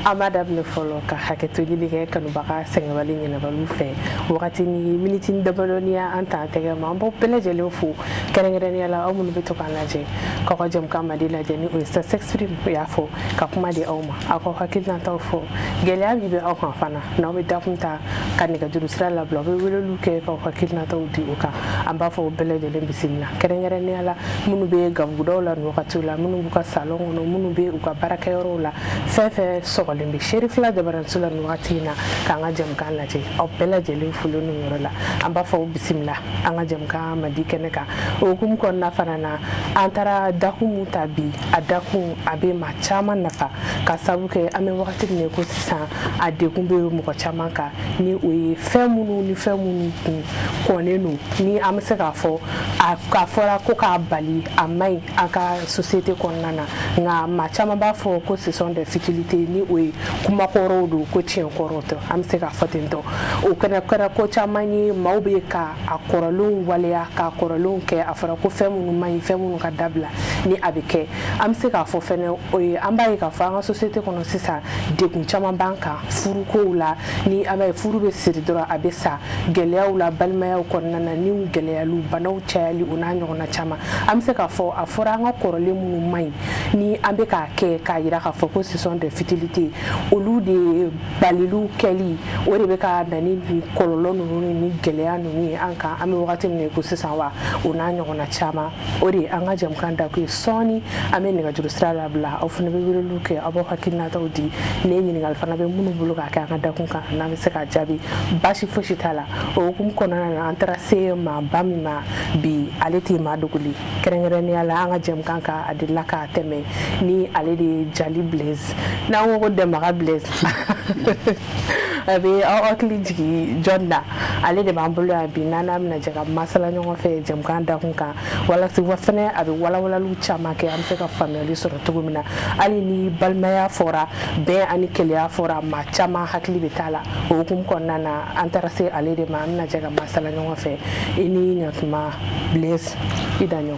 Amadame folo ka hakɛto ɲini kɛ kanubaga sɛgɛnbali ɲɛnabaliw fɛ wagati ni miniti dabalɔniya an t'an tɛgɛ ma an b'aw bɛɛ lajɛlen fo kɛrɛnkɛrɛnnenya la aw minnu bɛ to k'an lajɛ k'aw ka jɛmukan Madi lajɛ ni o ye Ça s'exprime y'a fɔ ka kuma di aw ma aw ka hakilinataw fɔ gɛlɛya min bɛ aw kan fana n'aw bɛ dakun ta ka nɛgɛjuru sira labila aw bɛ weleliw kɛ k'aw hakilinataw di o kan an b'a fɔ bɛɛ lajɛlen bisimila kɛrɛnkɛrɛnnenya la minnu bɛ gabugudaw la nin wagatiw la minnu b'u ka salon kɔnɔ minnu bɛ u ka baarakɛyɔrɔw la fɛn fɛn sɔgɔlen bɛ Seri Fila Jabaramuso la nin wagati in na k'an ka jɛmukan lajɛ aw bɛɛ lajɛlen folen n'u yɔrɔ la an b'a fɔ bisimila an ka jɛmukan Madi kɛnɛ kan o hukumu kɔnɔna fana na an taara dakun mun ta bi a dakun a bɛ maa caman nafa ka sabu kɛ an bɛ wagati min ko sisan a dekun bɛ mɔgɔ caman kan ni o ye fɛn minnu kun kɔnnen don ni an bɛ se k'a fɔ k'a fɔra ko k'a bali a maɲi an ka société kɔnɔna na nka maa caman b'a fɔ ko ce sont des futilités ni o ye kumakɔrɔw don ko tiɲɛ kɔrɔw tɛ an bɛ se k'a fɔ ten tɔ o kɛra ko caman ye maaw bɛ ka a kɔrɔlenw waleya k'a kɔrɔlenw kɛ a fɔra ko fɛn minnu maɲi fɛn minnu ka dabila ni a bɛ kɛ an bɛ se k'a fɔ fɛnɛ o ye an b'a ye k'a fɔ an ka société kɔnɔ sisan dekun caman b'an kan furukow la ni an b'a ye furu bɛ siri dɔrɔn a bɛ sa gɛlɛyaw la balimayaw kɔnɔna na ni gɛlɛyaliw banaw cayali o n'a ɲɔgɔnna caman an bɛ se k'a fɔ a fɔra an ka kɔrɔlen minnu maɲi ni an bɛ k'a kɛ k'a jira k'a fɔ ko ce sont des futilités olu de baliliw kɛli o de bɛ ka na ni kɔlɔlɔ ninnu ni gɛlɛya ninnu ye an kan an bɛ wagati min ko sisan wa o n'a ɲɔgɔnna caman o de an ka jɛmukan dakun ye sɔɔni an bɛ nɛgɛjuru sira labila aw fana bɛ weleliw kɛ aw b'aw hakilinataw di ne ɲininkali fana bɛ minnu bolo k'a kɛ an ka dakun kan n'an bɛ se k'a jaabi baasi fosi t'a la o hukumu kɔnɔna na an taara se maaba min ma bi ale tɛ maa dogoli kɛrɛnkɛrɛnnenya la an ka jɛmukan kan a delila k'a tɛmɛ ni ale de ye Jali Blaise n'an ko Dɛnbaga Blaise a bɛ aw hakili jigin jɔn na ale de b'an bolo yan bi n'an bɛna jɛ ka masala ɲɔgɔn fɛ jɛmukan dakun kan walasa fɛnɛ a bɛ walawalaliw caman kɛ an bɛ se ka faamuyali sɔrɔ cogo min na hali ni balimaya fɔra bɛn ani keleya fɔra maa caman hakili bɛ t'a la o hukumu kɔnɔna na an taara se ale de ma an bɛna jɛ ka masala ɲɔgɔn fɛ i ni ɲantuma Blaise i daɲɔ.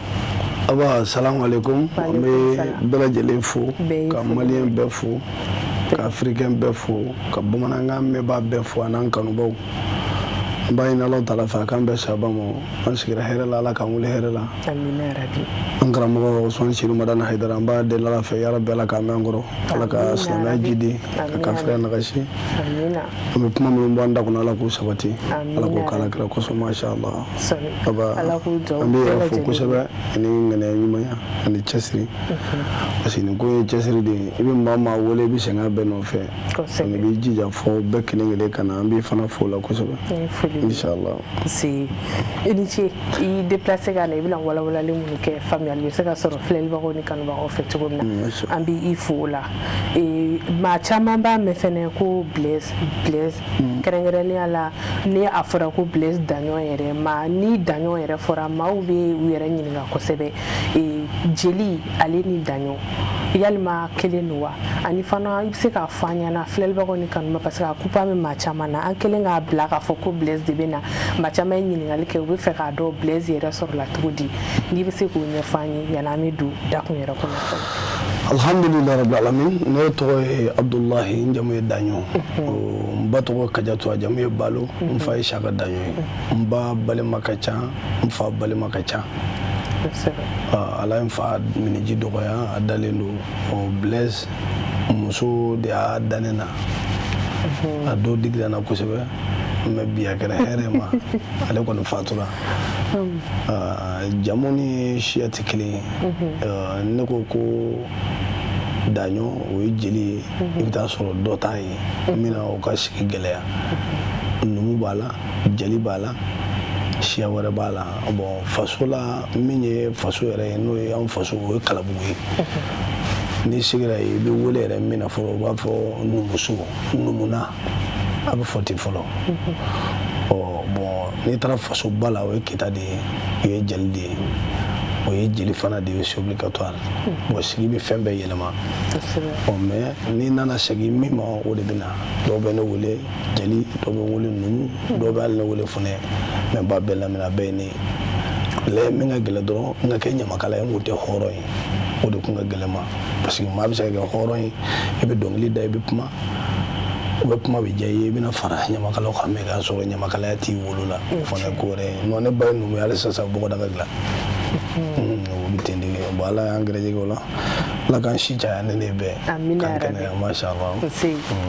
Aba salamu alaikum an bɛ bɛɛ lajɛlen fo ka maliyɛn bɛɛ fo ka africain bɛɛ fo ka bamanankan mɛnbaa bɛɛ fo an'an kanubaw an b'a ɲini Alahu taala fɛ a k'an bɛɛ sababa ma an sigira hɛrɛ la Ala k'an wuli hɛrɛ la amina yarabi an karamɔgɔ Usmane Sidibe Madani Hayidara an b'a deli Ala fɛ yarabi Ala k'an mɛn kɔrɔ Ala ka silamɛya jidi ka kafiriya nagasi amina an bɛ kuma minnu bɔ an da kɔnɔ Ala k'u sabati Ala k'o k'ala kira kosɔn masha Allah aba an bɛ yɛrɛ fo kosɛbɛ ani ŋaniya ɲumanya ani cɛsiri parce que nin ko ye cɛsiri de ye i bɛ maa maa wele i bɛ sɛgɛn bɛɛ nɔfɛ i b'i jija fɔ bɛɛ kelen kelen ka na an b'i fana fo la kosɛbɛ inshallah si i ni ce i déplacé ka na i bɛna walawalali minnu kɛ faamuyali bɛ se ka sɔrɔ filɛlibagaw ni kanubagaw fɛ cogo min na an b'i fo o la maa caman b'a mɛn fɛnɛ ko Blaise kɛrɛnkɛrɛnnenya la ni a fɔra ko Blaise Daɲɔn yɛrɛ ni Daɲɔn yɛrɛ fɔra maaw bɛ u yɛrɛ ɲininka kosɛbɛ jeli ale ni Daɲɔn yalima kelen don wa ani fana i bɛ se k'a fɔ an ɲɛna filɛlibagaw ni kanubagaw parce que a kupa bɛ maa caman na an kelen k'a bila k'a fɔ ko Blaise de bɛ na maa caman ye ɲininkali kɛ u bɛ fɛ k'a dɔn Blaise yɛrɛ sɔrɔla cogo di n'i bɛ se k'o ɲɛfɔ an ye yanni an bɛ don dakun yɛrɛ kɔnɔ fɔlɔ. Alhamdulillah rabbil alamin ne tɔgɔ ye Abdullahi n jamu ye Daɲɔn n ba tɔgɔ Kajatu a jamu ye Balo n fa ye Saka Daɲɔn ye n ba balima ka ca n fa balima ka ca ala ye n fa miniji dɔgɔya a dalen don Blaise muso de y'a da ne na a dɔw digira n na kosɛbɛ mais bi a kɛra hɛrɛ ma ale kɔni fatura jamu ni siya tɛ kelen ye ne ko ko Daɲɔn o ye jeli ye i bɛ taa sɔrɔ dɔ t'a ye min na o ka sigi gɛlɛya numu b'a la jeli b'a la siya wɛrɛ b'a la bon faso la min ye faso yɛrɛ ye n'o ye an faso o ye Kalabugu ye n'i sigira yen i bɛ wele yɛrɛ min na fɔlɔ u b'a fɔ numuso numuna a bɛ fɔ ten fɔlɔ bon n'i taara faso ba la o ye Keyita de ye o ye jeli de ye o ye jeli fana de ye c'est obligatoire bon sigi bɛ fɛn bɛɛ yɛlɛma mais n'i nana segin min ma o de bɛ na dɔw bɛ ne wele jeli dɔw bɛ wele numu dɔw bɛ hali ne wele funɛ mais ba bɛɛ lamɛnna a bɛɛ ye ne ye min ka gɛlɛn dɔrɔn n ka kɛ ɲamakala ye n kun tɛ hɔrɔn ye o de kun ka gɛlɛn ma parce que maa bɛ se ka kɛ hɔrɔn ye i bɛ dɔnkili da i bɛ kuma u bɛ kuma bɛ diya i ye i bɛna fara ɲamakalaw kan mɛ k'a sɔrɔ ɲamakalaya t'i wolo la o fana ye ko wɛrɛ ye non ne ba ye numu ye hali sisan bɔgɔdaga dilan o bɛ ten de kɛ bon ala y'an gɛrɛjɛgɛ o la ala k'an si caya ne de bɛɛ k'an kɛnɛya masha Allah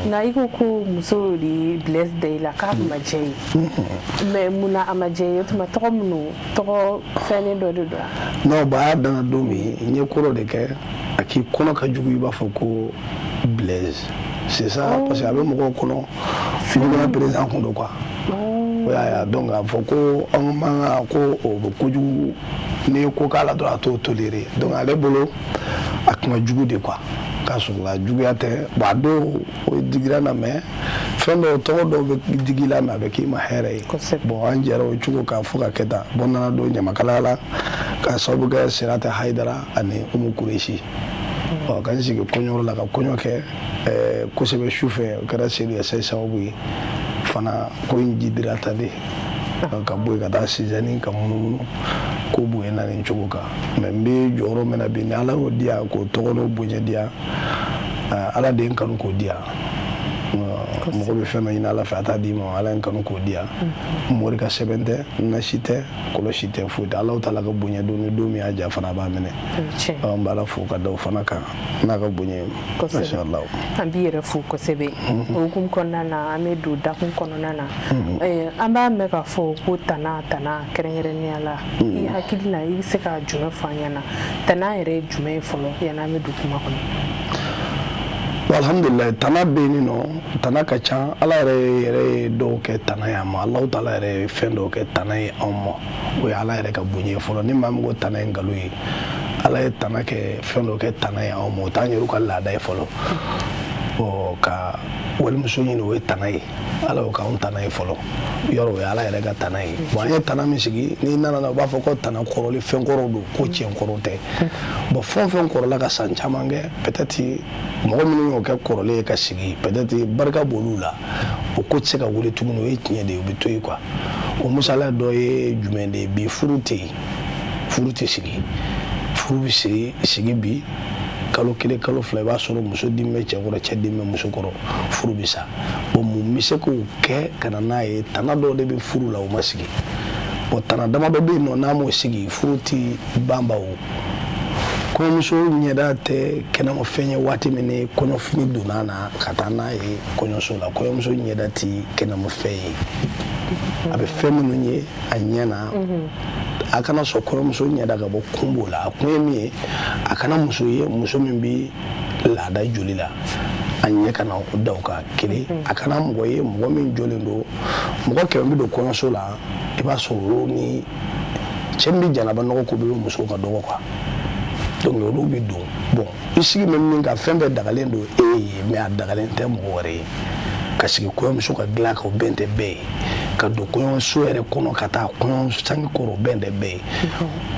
nka i ko ko muso de Blaise da i la k'a ma diya ye mais munna a ma diya ye o tuma tɔgɔ minnu tɔgɔ fɛnnen dɔ de don non ba a y'a danna don min n ye ko dɔ de kɛ a k'i kɔnɔ ka jugu i b'a fɔ ko Blaise c'est ça parce que a bɛ mɔgɔw kɔnɔ ɲɔgɔnna président kun don quoi o y'a ye donc a fɔ ko an man kan ko o bɛ kojugu n'i ye ko k'a la dɔrɔn a t'o toléré donc ale bolo a kun ka jugu de quoi k'a sɔrɔ la juguya tɛ bon a dɔw o digira na mais fɛn dɔw tɔgɔ dɔw bɛ digi la mais a bɛ k'i ma hɛrɛ ye bon an jɛra o cogo kan fo ka kɛ tan bon n nana don ɲamakalaya la k'a sababu kɛ Sirata Hayidara ani Umu Kuresi ka n sigi kɔɲɔyɔrɔ la ka kɔɲɔ kɛ kosɛbɛ su fɛ o kɛra seli ye sababu ye fana ko in ji dira ta de ka bɔ yen ka taa Sizani ka munumunu ko bonya na nin cogo kan mais n bɛ jɔyɔrɔ min na bi ni ala y'o di yan k'o tɔgɔ n'o bonya di yan ala de ye n kanu k'o di yan mɔgɔ bɛ fɛn dɔ ɲini ala fɛ a t'a d'i ma ala ye n kanu k'o di yan mori ka sɛbɛn tɛ nasi tɛ kɔlɔsi tɛ foyi tɛ ala t'a la ka bonya don ni don min y'a ja fana a b'a minɛ an b'a la fo ka da o fana kan n'a ka bonya ye masha Allah an b'i yɛrɛ fo kosɛbɛ o hukumu kɔnɔna na an bɛ don dakun kɔnɔna na an b'a mɛn k'a fɔ ko tana kɛrɛnkɛrɛnnenya la i hakili la i bɛ se ka jumɛn fɔ an ɲɛna tana yɛrɛ ye jumɛn ye fɔlɔ yanni an bɛ don kuma kɔnɔ alhamdulillah tana bɛ yen nɔ tana ka ca ala yɛrɛ ye dɔw kɛ tana ye an ma Alahu taala yɛrɛ ye fɛn dɔw kɛ tana ye anw ma o ye ala yɛrɛ ka bonya ye fɔlɔ ni maa min ko tana ye nkalon ye ala ye tana kɛ fɛn dɔw kɛ tana ye anw ma o t'an yɛrɛw ka laada ye fɔlɔ ka walimuso ɲini o ye tana ye ala y'o k'anw tana ye fɔlɔ yɔrɔ o ye ala yɛrɛ ka tana ye bon an ye tana min sigi n'i nana na u b'a fɔ ko tana kɔrɔli fɛn kɔrɔw don ko tiɲɛ kɔrɔ tɛ bon fɛn o fɛn kɔrɔla ka san caman kɛ peut-être mɔgɔ minnu y'o kɛ kɔrɔlen ye ka sigi peut-être barika b'olu la o ko tɛ se ka wuli tuguni o ye tiɲɛ de ye o bɛ to yen quoi o misaliya dɔ ye jumɛn de ye bi furu tɛ yen furu tɛ sigi furu bɛ sigi bi kalo kelen kalo fila i b'a sɔrɔ muso den bɛ cɛ kɔrɔ cɛ den bɛ muso kɔrɔ furu bɛ sa bon mun bɛ se k'o kɛ ka na n'a ye tana dɔw de bɛ furu la o ma sigi bon tana dama dɔ bɛ yen nɔ n'a m'o sigi furu tɛ banba o kɔɲɔmuso ɲɛda tɛ kɛnɛmafɛn ye waati min ni kɔɲɔfini donna na ka taa n'a ye kɔɲɔso la kɔɲɔmuso ɲɛda tɛ kɛnɛmafɛn ye a bɛ fɛn minnu ye a ɲɛ na a kana sɔn kɔɲɔmuso ɲɛda ka bɔ kun b'o la a kun ye min ye a kana muso ye muso min bɛ laada joli la a ɲɛ kana da o kan kelen a kana mɔgɔ ye mɔgɔ min jɔlen don mɔgɔ 100 bɛ don kɔɲɔso la i b'a sɔrɔ olu ni cɛ min bɛ janaba nɔgɔ ko bɛ muso ka dɔgɔ quoi donc olu bɛ don bon i sigi bɛ min kan fɛn bɛɛ dagalen don e ye mais a dagalen tɛ mɔgɔ wɛrɛ ye ka sigi kɔɲɔmuso ka dilan kan o bɛn tɛ bɛɛ ye ka don kɔɲɔso yɛrɛ kɔnɔ ka taa kɔɲɔ sangi kɔrɔ o bɛn tɛ bɛɛ ye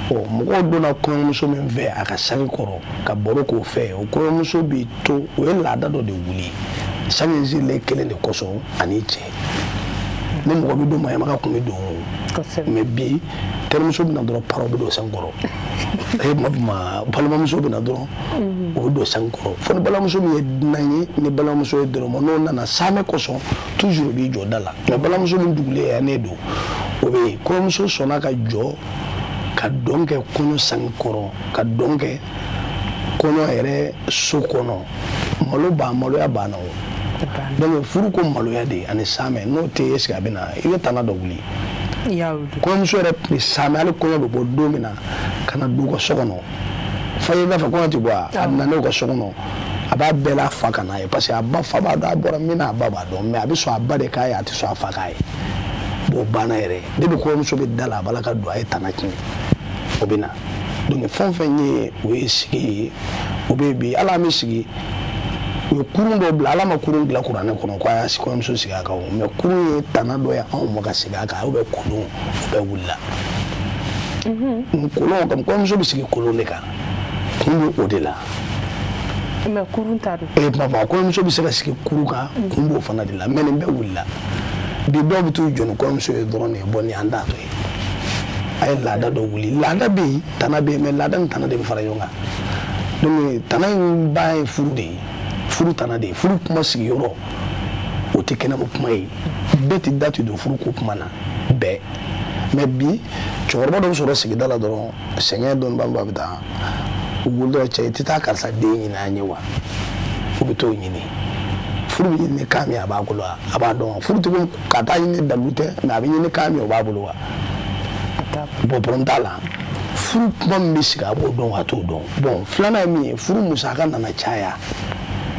mɔgɔw donna kɔɲɔmuso min fɛ a ka sangi kɔrɔ ka baro k'o fɛ o kɔɲɔmuso bɛ to o ye laada dɔ de wuli sangi zilen kelen de kosɔn ani cɛ ni mɔgɔ bɛ don mayamaga kun bɛ don mais bi terimuso bɛ na dɔrɔn paraw bɛ don sangi kɔrɔ balimamuso bɛ na dɔrɔn o bɛ don sangi kɔrɔ fo ni balimamuso min ye dunan ye ni balimamuso ye dɔrɔn n'o nana saamɛ kosɔn toujours o b'i jɔ da la mais balimamuso min dugulen yan ne don o bɛ yen kɔɲɔmuso sɔnna ka jɔ ka dɔn kɛ kɔɲɔ sangi kɔrɔ ka dɔn kɛ kɔɲɔ yɛrɛ so kɔnɔ maloya banna o donc furu ko maloya de ani saamɛ n'o tɛ est-ce que a bɛ na i bɛ tana dɔ wuli kɔɲɔmuso yɛrɛ tun bɛ saamɛ hali kɔɲɔ bɛ bɔ don min na ka na du ka so kɔnɔ fa ye i b'a fɔ kɔɲɔ tɛ bɔ a nana u ka so kɔnɔ a b'a bɛɛ la fa ka n'a ye parce que a ba fa b'a dɔn a bɔra min na a ba b'a dɔn mais a bɛ sɔn a ba de k'a ye a tɛ sɔn a fa k'a ye bon o banna yɛrɛ depuis kɔɲɔmuso bɛ da la a b'a la ka don a ye tana tiɲɛ o bɛ na donc fɛn o fɛn ye o ye sigi ye o bɛ bi ala an bɛ sigi u ye kurun dɔ bila ala ma kurun dilan kuranɛ kɔnɔ ko a y'a kɔɲɔmuso sigi a kan mais kurun ye tana dɔ ye anw ma ka sigi a kan o bɛ kolon o bɛ wulila kolon comme kɔɲɔmuso bɛ sigi kolon de kan kun bɛ o de la mais kurun t'a don tuma fɔ kɔɲɔmuso bɛ se ka sigi kurun kan kun b'o fana de la mais nin bɛɛ wulila bi dɔw bɛ t'u jɔ ni kɔɲɔmuso ye dɔrɔn de bɔ ni an t'a to ye a ye laada dɔ wuli laada bɛ yen tana bɛ yen mais laada ni tana de bɛ fara ɲɔgɔn kan donc tana in ba ye furu de ye furu tana de ye furu kuma sigiyɔrɔ o tɛ kɛnɛma kuma ye bɛɛ tɛ da tɛ don furu ko kuma na bɛɛ mais bi cɛkɔrɔba dɔ bɛ sɔrɔ sigida la dɔrɔn sɛgɛn dɔɔni b'a bɛ taa u wolo dɔrɔn cɛ i tɛ taa karisa den ɲini an ye wa u bɛ t'o ɲini furu bɛ ɲini kan min a b'a bolo wa a b'a dɔn wa furutigi ka taa ɲini dalu tɛ mais a bɛ ɲini kan min o b'a bolo wa bon problème t'a la furu kuma min bɛ sigi a b'o dɔn a t'o dɔn bon filanan ye min ye furu musaka nana caya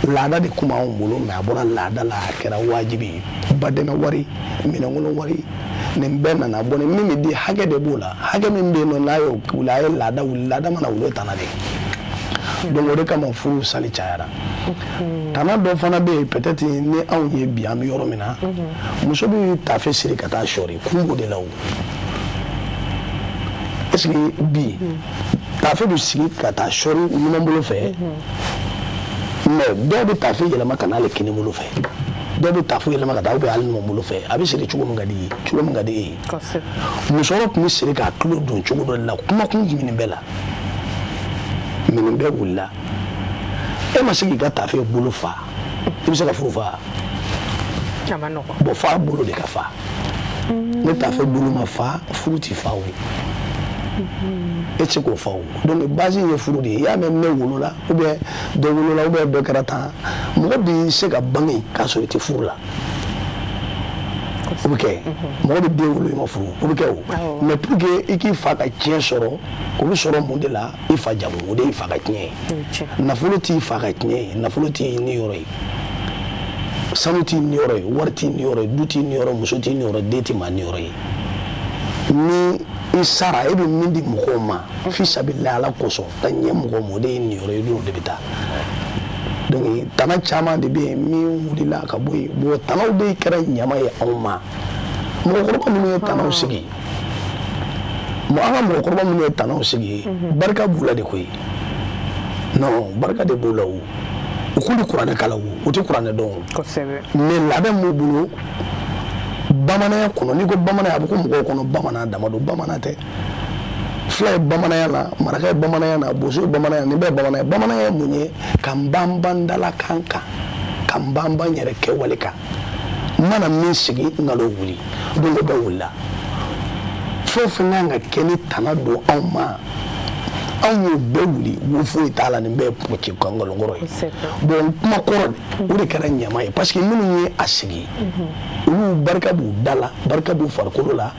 laada de kuma anw bolo mais a bɔra laada la a kɛra wajibi ye badɛmɛ wari minɛnkolo wari nin bɛɛ nana bɔ ni min bɛ di hakɛ de b'o la hakɛ min bɛ yen nɔ n'a y'o wuli a ye laada wuli laada mana wuli o tana de donc o de kama furu sali cayara tana dɔ fana bɛ yen peut-être ni anw ye bi an bɛ yɔrɔ min na muso bɛ tafe siri ka taa sɔri kun b'o de la o est-ce que bi tafe bɛ sigi ka taa sɔri ɲuman bolo fɛ mais dɔw bɛ tafe yɛlɛma ka n'ale kini bolo fɛ dɔw bɛ tafe yɛlɛma ka taa hali ɲuman bolo fɛ a bɛ siri cogo min ka di ye cogo min ka di e ye muso dɔ tun bɛ siri k'a tulo don cogo dɔ la kuma kun jumɛn nin bɛɛ la nin bɛɛ wulila e ma se k'i ka tafe bolo fa i bɛ se ka furu fa bon fa bolo de ka fa ne tafe bolo ma fa furu ti fa o e tɛ se k'o fa o donc base ye furu de ye i y'a mɛn ne wolola ou bien dɔ wolola ou bien dɔ kɛra tan mɔgɔ bɛ se ka bange k'a sɔrɔ i tɛ furu la o bɛ kɛ mɔgɔ bɛ den wolo i ma furu o bɛ kɛ o mais pour que i k'i fa ka tiɲɛ sɔrɔ o bɛ sɔrɔ mun de la i fa jamu o de y'i fa ka tiɲɛ ye nafolo t'i fa ka tiɲɛ ye nafolo t'i ni yɔrɔ ye sanu t'i ni yɔrɔ ye wari t'i ni yɔrɔ ye du t'i ni yɔrɔ muso t'i ni yɔrɔ den t'i ma ni yɔrɔ ye ni i sara e bɛ min di mɔgɔw ma fi sabila ala kosɔn ka ɲɛ mɔgɔw ma o de ye nin yɔrɔ ye o de bɛ taa donc tana caman de bɛ yen min wulila ka bɔ yen bon tanaw de kɛra ɲama ye anw ma mɔgɔkɔrɔba minnu ye tanaw sigi an ka mɔgɔkɔrɔba minnu ye tanaw sigi barika b'u la de koyi non barika de b'u la o u k'olu kuranɛ kalan o tɛ kuranɛ dɔn o mais labɛn m'u bolo bamananya kɔnɔ n'i ko bamananya a bɛ ko mɔgɔw kɔnɔ bamanan dama don bamanan tɛ fila ye bamananya na maraka ye bamananya na boso ye bamananya nin bɛɛ ye bamananya bamananya ye mun ye ka n banban dalakan kan ka n banban yɛrɛ kɛwale kan n mana min sigi n ka n'o wuli donc o bɛɛ wulila fɛn o fɛn kan ka kɛ ni tana don anw ma anw y'o bɛɛ wuli wo foyi t'a la nin bɛɛ ye pɔci kɔnkɔlɔnkɔrɔ ye bon kuma kɔrɔ o de kɛra ɲama ye parce que minnu ye a sigi olu barika b'u da la barika b'u farikolo la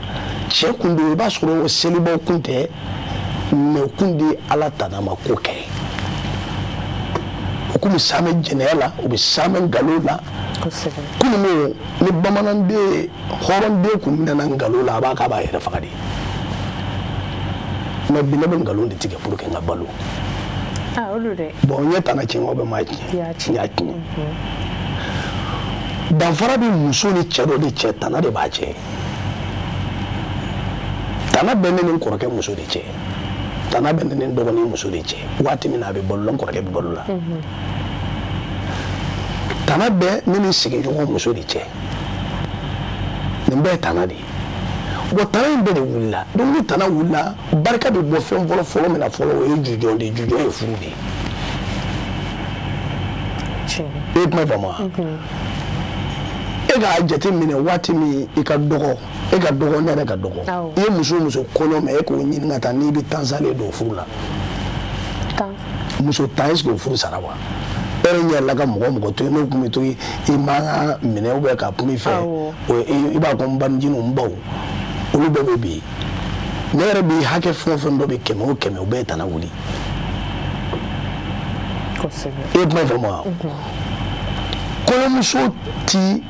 cɛ kun don i b'a sɔrɔ selibaw kun tɛ mais u kun de ala tanama ko kɛ u kun bɛ saamɛ jɛnɛya la u bɛ saamɛ nkalon la kunun ni bamananden hɔrɔnden kun nana nkalon la a b'a k'a b'a yɛrɛ faga de mais bi ne bɛ nkalon de tigɛ pour que n ka balo bon n ye tana tiɲɛ o bɛ maa tiɲɛ n y'a tiɲɛ danfara bɛ muso ni cɛ dɔ de cɛ tana de b'a cɛ tana bɛ ne ni n kɔrɔkɛ muso de cɛ tana bɛ ne ni n dɔgɔnin muso de cɛ waati min na a bɛ balo la n kɔrɔkɛ bɛ balo la tana bɛ ne ni sigiɲɔgɔn muso de cɛ nin bɛɛ ye tana de ye bon tana in bɛɛ de wulila donc ni tana wulila barika bɛ bɔ fɛn fɔlɔ fɔlɔ min na fɔlɔ o ye jujɔn de ye jujɔn ye furu de ye e ye kuma faamu wa e k'a jate minɛ waati min i ka dɔgɔ e ka dɔgɔ ne yɛrɛ ka dɔgɔ i ye muso o muso kɔɲɔ mɛ e k'o ɲini ka taa n'i bɛ tan salen don furu la muso tan est ce que o furu sara wa e yɛrɛ ɲɛ la ka mɔgɔ mɔgɔ to yen n'o tun bɛ to yen i man ka minɛ ou bien ka kuma i fɛ i b'a fɔ n banijini n baw olu bɛɛ bɛ bi ne yɛrɛ bɛ hakɛ fɛn o fɛn dɔ bɛ kɛmɛ o kɛmɛ o bɛɛ ye tana wuli e ye kuma in faamu wa kɔɲɔmuso ti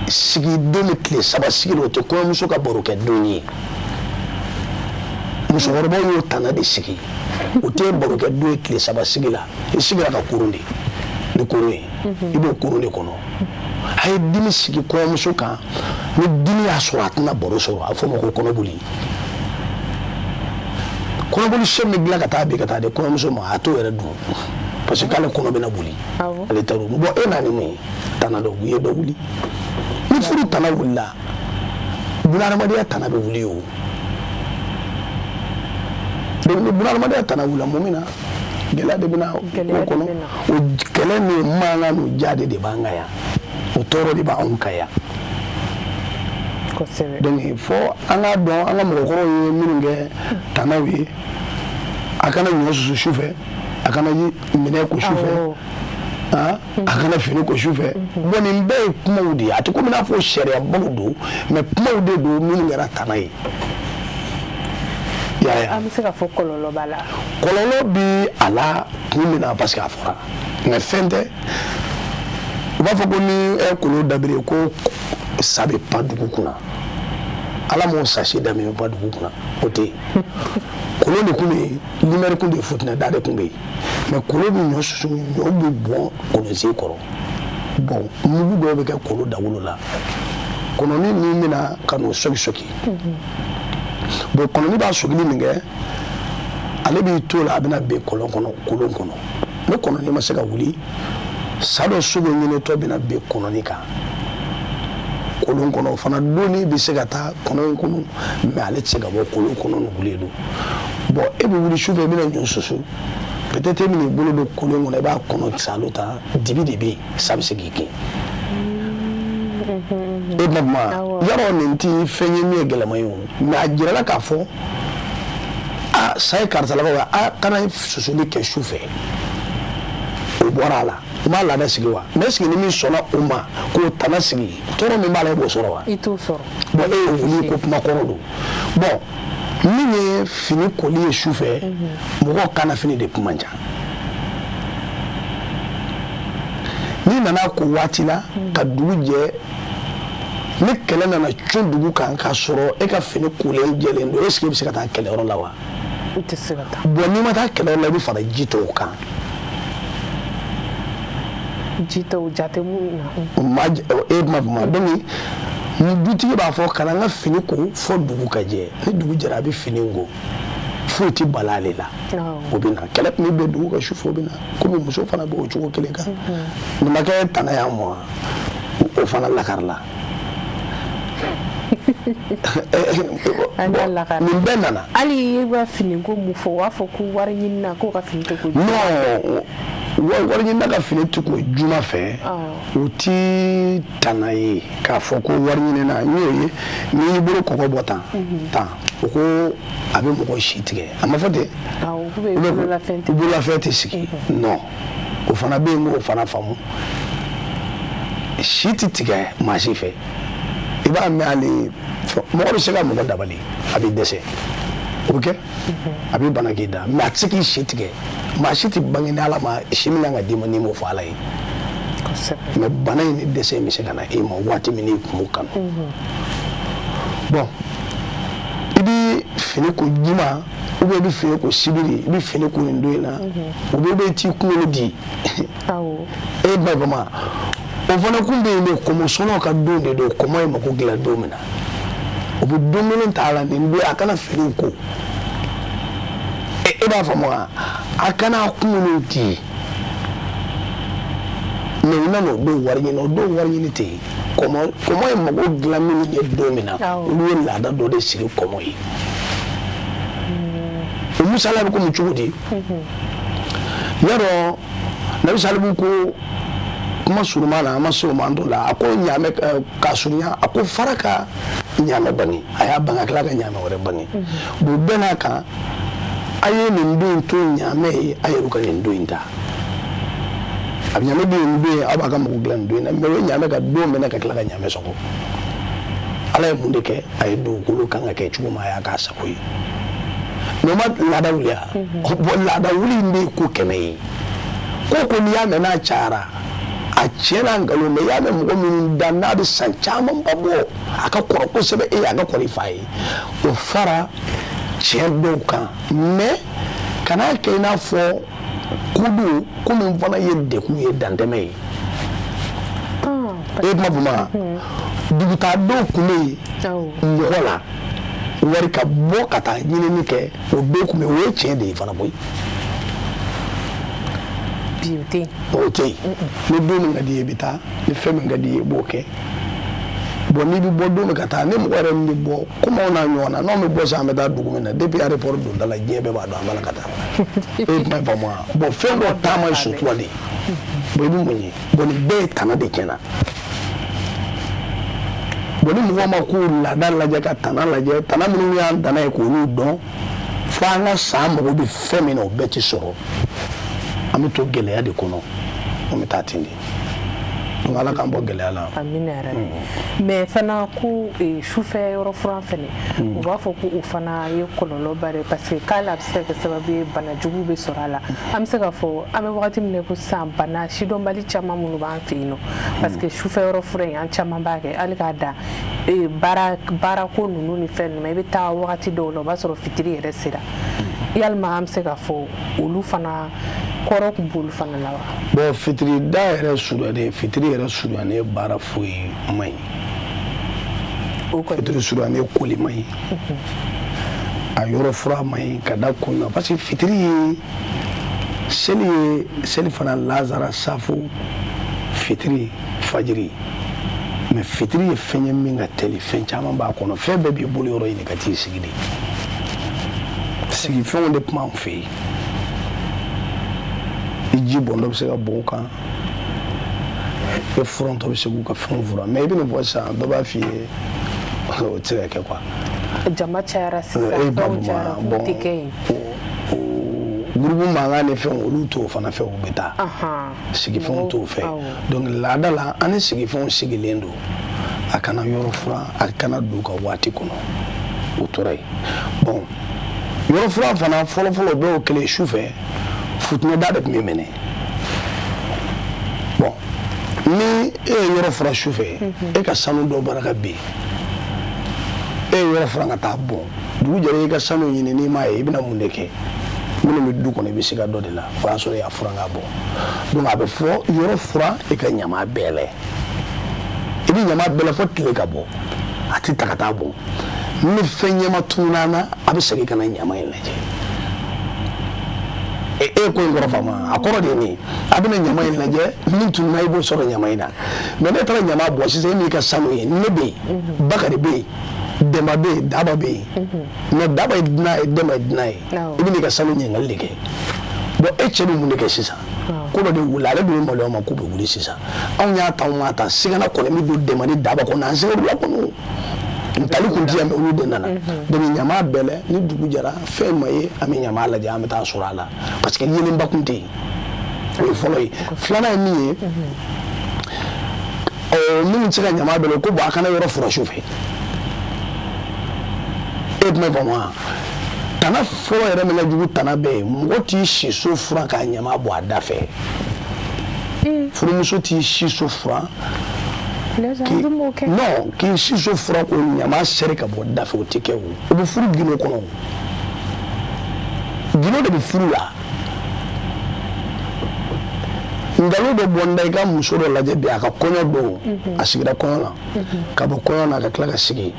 sigi don ni tile saba sigi o tɛ kɔɲɔmuso ka baro kɛ don ye musokɔrɔbaw y'o tana de sigi o tɛ baro kɛ don ye tile saba sigi la i sigira ka kurun de ni kurun ye i b'o kurun de kɔnɔ a ye dimi sigi kɔɲɔmuso kan ni dimi y'a sɔrɔ a tɛna baro sɔrɔ a fɔ ma ko kɔnɔboli kɔnɔboli sɛ min dilan ka taa bi ka taa di kɔɲɔmuso ma a t'o yɛrɛ dun parce que k'ale kɔnɔ bɛna boli ale taar'o bon e nana ni mun ye tana dɔ u ye dɔ wuli ni furu tana wulila bunahadamadenya tana bɛ wuli o donc ni bunahadamadenya tana wulila mun min na gɛlɛya de bɛna o kɔnɔ o kɛlɛ ni mankan n'o jade de b'an kan yan o tɔɔrɔ de b'anw kan yan donc fɔ an k'a dɔn an ka mɔgɔkɔrɔw ye minnu kɛ tanaw ye a kana ɲɔ susu su fɛ a kana minɛ ko su fɛ a kana fini ko su fɛ bon nin bɛɛ ye kumaw de ye a tɛ komi n'a fɔ sariyabaw don mais kumaw de don minnu kɛra tana ye an bɛ se ka fɔ kɔlɔlɔ b'a la kɔlɔlɔ bi a la kun min na parce que a fɔra nka fɛn tɛ u b'a fɔ ko ni kolo dabiri ko sa bɛ pan dugu kunna ala m'o sasi daminɛ pan dugu kunna o tɛ yen kolo de tun bɛ yen lumière kun de ye futinɛ da de tun bɛ yen mais kolo bɛ ɲɔ susu ɲɔ bɛ bɔn kɔlɔnsen kɔrɔ bon mugu dɔw bɛ kɛ kolo dawolo la kɔnɔni min bɛna ka n'o sɔki bon kɔnɔni b'a sɔgili min kɛ ale b'i to la a bɛna ben kolon kɔnɔ ne kɔnɔni ma se ka wuli sa dɔ so bɛ ɲinitɔ bɛna ben kɔnɔni kan kolon kɔnɔ fana doni bɛ se ka taa kɔnɔ in kɔnɔ mais ale tɛ se ka bɔ kolon kɔnɔ nugulen don bon e bɛ wuli sufɛ i bɛna ɲɔ susu peut-être e bɛna i bolo don kolon kɔnɔ i b'a kɔnɔ salo ta dibi de bɛ yen sa bɛ se k'i kin e bɛ ma yɔrɔ nin ti fɛn ye min ye gɛlɛma ye o mais a jirala k'a fɔ a sa ye karisalakaw ye a kana susuli kɛ su fɛ o bɔra a la u m'a laada sigi wa mais est-ce que ni min sɔnna o ma k'o tana sigi tɔɔrɔ min b'a la e b'o sɔrɔ wa i t'o sɔrɔ bon e ye wuli ko kuma kɔrɔ don bon min ye fini koli ye su fɛ mɔgɔw kana fini de kuma ca n'i nana ko waati la ka dugu jɛ ni kɛlɛ nana cun dugu kan k'a sɔrɔ e ka fini kolen jɛlen don est-ce que i bɛ se ka taa kɛlɛyɔrɔ la wa i tɛ se ka taa bon n'i ma taa kɛlɛyɔrɔ la i bɛ fara ji tɔw kan ji tɔw jate mun na e kuma fɔ ma donc ni dutigi b'a fɔ kana n ka fini ko fɔ dugu ka jɛ ni dugu jɛra a bɛ fini ko foyi tɛ bala ale la o bɛ na kɛlɛ tun bɛ dugu ka su fɛ o bɛ na komi muso fana bɛ o cogo kelen kan nin ma kɛ tana y'an ma o fana lakarila nin bɛɛ nana hali i bɛ fini ko mun fɔ u b'a fɔ ko wari ɲini na k'o ka fini tɛ ko non wari ɲini na ka fini tɛ ko juma fɛ o ti tana ye k'a fɔ ko wari ɲini na n y'o ye n'i y'i bolo kɔgɔ bɔ tan o ko a bɛ mɔgɔ si tigɛ a ma fɔ ten bololafɛn tɛ sigi non o fana bɛ yen k'o fana faamu si tɛ tigɛ maa si fɛ i b'a mɛn hali mɔgɔ bɛ se ka mɔgɔ dabali a bɛ dɛsɛ o bɛ kɛ a bɛ bana k'i da mais a tɛ se k'i si tigɛ maa si tɛ bange ni ala ma si min kan ka d'i ma n'i m'o fɔ ala ye mais bana in ni dɛsɛ in bɛ se ka na e ma waati min n'i kun b'o kanu bon i bɛ fini ko juma ou bien i bɛ fini ko sibiri i bɛ fini ko nin don in na ou bien i bɛ t'i kunkolo di e ba bama o fana kun bɛ yen de kɔmɔsɔnnaw ka don de don kɔmɔ ye mako dilan don min na o bɛ don kelen ta la nin don a kana fini ko e b'a faamu wa a kana kunkolo di mais u nana o don wari ɲini o don wari ɲini tɛ yen kɔmɔ ye mako dilan minnu ye don min na olu ye laada dɔ de sigi kɔmɔ ye o misaliya bɛ komi cogo di yɔrɔ nabi salimu ko kuma suruma na an ma se o ma an to la a ko ɲaamɛ k'a surunya a ko fara ka ɲaamɛ bange a y'a bange a tila ka ɲaamɛ wɛrɛ bange bon bɛɛ n'a kan a ye nin don in to ɲaamɛ ye a yɛrɛ ka nin don in ta a bɛ ɲaamɛ bɛ yen don ye aw b'a ka mako dilan nin don in na mais o ye ɲaamɛ ka don minɛ ka tila ka ɲaamɛ sɔgɔ ala ye mun de kɛ a ye dugukolo kan ka kɛ cogo min a y'a k'a sago ye mais o ma laada wuli wa bon laada wuli in bɛ ko kɛmɛ ye ko n'i y'a mɛn n'a cayara a tiɲɛna nkalon mais i y'a mɛn mɔgɔ minnu da n'a bɛ san caman ba bɔ a ka kɔrɔ kosɛbɛ e a ka kɔrɔ i fa ye o fara tiɲɛ dɔw kan mais kana kɛ i n'a fɔ kudu komi fana ye dekun ye dantɛmɛ ye e kuma fɔ ma dugutaa dɔw tun bɛ yen mɔgɔ la wari ka bɔ ka taa ɲinini kɛ o dɔw tun bɛ yen o ye tiɲɛ de ye fana koyi o tɛ yen ni don min ka di ye i bɛ taa ni fɛn min ka di ye i b'o kɛ bon ni bi bɔ don min ka taa ni mɔgɔ yɛrɛ min bɛ bɔ komi anw n'a ɲɔgɔn na n'anw bɛ bɔ sisan an bɛ taa dugu min na depuis aéroport donda la diɲɛ bɛɛ b'a dɔn an b'a la ka taa e ye kuma in faamu wa bon fɛn dɔ taama ye sutura de ye bon i bɛ mun ye bon nin bɛɛ ye tana de tiɲɛna bon ni mɔgɔ ma k'u laada lajɛ ka tana lajɛ tana minnu y'an tana ye k'olu dɔn fo an ka san mago bɛ fɛn min na o bɛɛ tɛ sɔrɔ an bɛ to gɛlɛya de kɔnɔ an bɛ taa ten de donc ala k'an bɔ gɛlɛya la. amina yɛrɛ mais fana ko sufɛ yɔrɔ furan fɛnɛ u b'a fɔ ko o fana ye kɔlɔlɔba de parce que k'ale a bɛ se ka kɛ sababu ye bana jugu bɛ sɔrɔ a la an bɛ se ka fɔ an bɛ wagati min na ko sisan bana sidɔnbali caman minnu b'an fɛ yen nɔ parce que sufɛ yɔrɔ furan in an caman b'a kɛ hali k'a da baara ko ninnu ni fɛn ninnu i bɛ taa wagati dɔw la o b'a sɔrɔ fitiri yɛrɛ sera yalima an bɛ se ka fɔ olu fana kɔrɔ tun b'olu fana la wa. bon fitiri da yɛrɛ surunyalen fitiri yɛrɛ surunyalen ye baara foyi ma ɲi fitiri surunyalen koli ma ɲi a yɔrɔ fura ma ɲi ka da kun na parce que fitiri ye seli fana lazara safo fitiri fajiri mais fitiri ye fɛn ye min ka teli fɛn caman b'a kɔnɔ fɛn bɛɛ b'i bolo yɔrɔ ɲini ka t'i sigi de sigifɛnw de kuma an fɛ yen i ji bɔn dɔ bɛ se ka bɔn o kan i furantɔ bɛ se k'u ka fɛnw fura mais i bɛ nin fɔ sisan dɔ b'a f'i ye o tɛ se ka kɛ quoi. jama cayara sisan dɔw cayara k'u tɛ kɛ yen. gurupu mankan ni fɛnw olu t'o fana fɛ u bɛ taa sigifɛnw t'o fɛ donc laada la an ni sigifɛnw sigilen don a kana yɔrɔ fura a kana don u ka waati kɔnɔ o tora yen bon yɔrɔ fura fana fɔlɔfɔlɔ dɔw kɛlen su fɛ futunɛda de tun bɛ minɛ bon ni e ye yɔrɔ fura su fɛ e ka sanu dɔ baraka bɛ yen e ye yɔrɔ fura ka taa bɔn dugu jɛra i ka sanu ɲini n'i m'a ye i bɛna mun de kɛ minnu bɛ du kɔnɔ i bɛ se ka dɔ de la o y'a sɔrɔ i y'a fura ka bɔ donc a bɛ fɔ yɔrɔ fura i ka ɲama bɛɛ lajɛ i bɛ ɲama bɛɛ lajɛ fo tile ka bɔ a tɛ ta ka taa bɔn ni fɛn ɲɛma tununa na a bɛ segin ka na ɲama in lajɛ e ko in kɔrɔ faama a kɔrɔ de ye nin a bɛna ɲama in lajɛ min tununa i b'o sɔrɔ ɲama in na mais ne taara ɲama bɔ sisan e m'i ka sanu ye ne bɛ yen bakari bɛ yen dɛmba bɛ yen daba bɛ yen mais daba ye dunan ye dɛmba ye dunan ye i bɛ n'i ka sanu ɲininkali de kɛ bon e cɛ bɛ mun de kɛ sisan ko dɔ de wuli ale de bɛ maloya ma k'u bɛ wuli sisan anw y'a ta anw m'a ta sigana kɔni min don dɛmba ni daba kɔnɔ an sɛgɛn la kɔnɔ ntali kun ti yan mɛ olu de nana donc ɲama bɛɛ lɛ ni dugu jɛra fɛn ma ye an bɛ ɲama lajɛ an bɛ taa sɔrɔ a la parce que yelenba kun tɛ yen o ye fɔlɔ ye filanan ye min ye minnu tɛ se ka ɲama bɛɛ lɛ ko bon a kana yɔrɔ fura su fɛ e tun bɛ faamu wa tana fɔlɔ yɛrɛ min ka jugu tana bɛɛ ye mɔgɔ t'i si so furan k'a ɲama bɔ a da fɛ furumuso t'i si so furan non k'i si so furan k'o ɲama sɛri ka bɔ da fɛ o tɛ kɛ o bɛ furu gindo kɔnɔ gindo de bɛ furu la nkalon dɔ bɔ n da i ka muso dɔ lajɛ bi a ka kɔɲɔ don a sigira kɔɲɔ na ka bɔ kɔɲɔ na ka tila ka sigi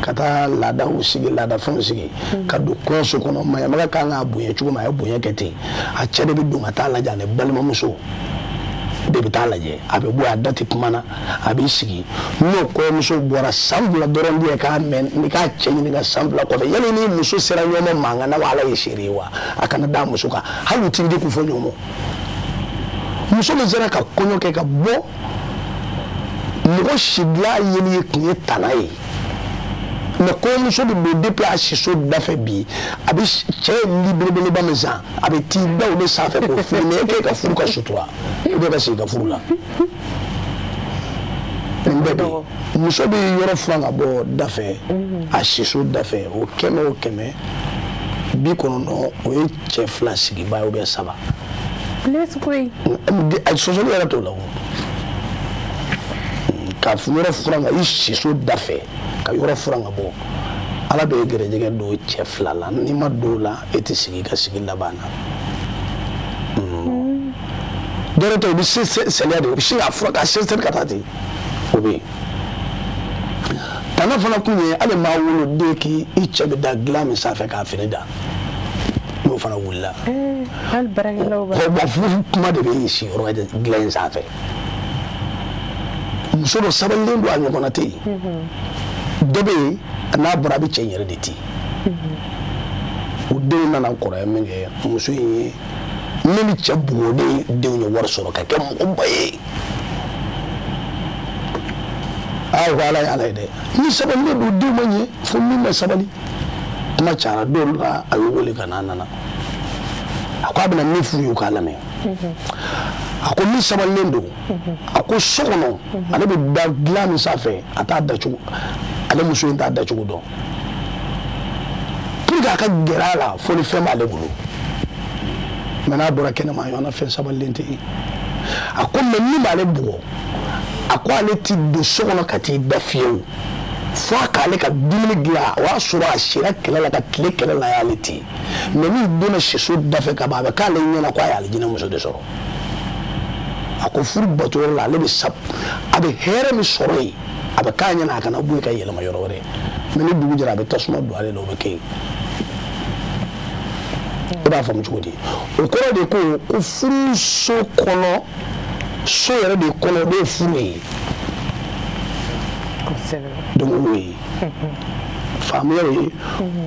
ka taa laadaw sigi laadafɛnw sigi ka don kɔɲɔso kɔnɔ maɲamaga kan k'a bonya cogo min a ye bonya kɛ ten a cɛ de bɛ don ka taa lajɛ ani balimamuso de bɛ taa lajɛ a bɛ bɔ a da tɛ kuma na a b'i sigi n'o kɔɲɔmuso bɔra san fila dɔrɔn de ye k'a mɛn ni k'a cɛ ɲini ka san fila kɔfɛ yali ni muso sera ɲɔgɔn ma mankan na wa ala ye seere ye wa a kana da muso kan hali u t'i di kun fɔ ɲɔgɔn ma muso min sera ka kɔɲɔ kɛ ka bɔ mɔgɔ si dilan yeli ye tun ye tana ye mais kɔɲɔmuso de don depuis a si so da fɛ bi a bɛ cɛ ye libelebeleba min san a bɛ t'i da o de sanfɛ k'o fili mais e k'e ka furu ka sutura e bɛ ka segin ka furu la nin bɛɛ bɛ yen muso bɛ yɔrɔ furan ka bɔ da fɛ a si so da fɛ o 100 o 100 90 o ye cɛ 2 sigiba ye ou bien 3 sɔsɔli yɛrɛ t'o la o ka yɔrɔ furan ka i si so da fɛ ka yɔrɔ furan ka bɔ ala bɛ gɛrɛjɛgɛ don cɛ 2 la n'i ma don o la e tɛ sigi ka sigi laban na dɔwɛrɛ tɛ o bɛ se sɛnɛ de o bɛ se k'a fura k'a sɛnsɛn ka taa ten o bɛ yen tana fana kun ye hali maa wolo den k'i cɛ bɛ da dilan min sanfɛ k'a fini da n'o fana wulila hali baarakɛlaw b'a furu kuma de bɛ yen si yɔrɔ dilan in sanfɛ muso dɔ sabalilen don a ɲɔgɔnna tɛ yen dɔ bɛ yen a n'a bɔra a bɛ cɛ in yɛrɛ de ten o denw nana kɔrɔya min kɛ muso in ye ne ni cɛ bugoden denw ye wari sɔrɔ ka kɛ mɔgɔba ye ko ala ye ala ye dɛ ni sabalilen don denw ma ɲɛ fo min ma sabali kuma cayara dɔw la a y'o wele ka n'a nana a ko a bɛna min f'u ye u k'a lamɛn a ko min sabalilen don a ko so kɔnɔ ale bɛ da dilan min sanfɛ a t'a dacogo ale muso in t'a dacogo dɔn pour que a ka gɛrɛ a la fo ni fɛn b'ale bolo mɛ n'a bɔra kɛnɛma a ɲɔgɔnna fɛn sabalilen tɛ yen a ko mɛ min b'ale bugɔ a ko ale ti don so kɔnɔ ka t'i da fiyewu fo a k'ale ka dumuni dilan o y'a sɔrɔ a sira kɛlɛ la ka tile kɛlɛ la a y'ale ten mɛ min donna siso dafɛ ka ban a bɛ k'ale ɲɛna ko a y'ale jinɛmuso de sɔrɔ a ko furu bɔtɔyɔrɔ la ale bɛ sa a bɛ hɛrɛ min sɔrɔ yen a bɛ k'a ɲɛna a kana bɔ yen ka yɛlɛma yɔrɔ wɛrɛ mɛ ni dugu jɛra a bɛ tasuma don ale la o bɛ kɛ yen i b'a faamu cogo di o kɔrɔ de ko furu so kɔnɔ so yɛrɛ de kɔnɔ o de ye furu ye donc o ye faamuya ye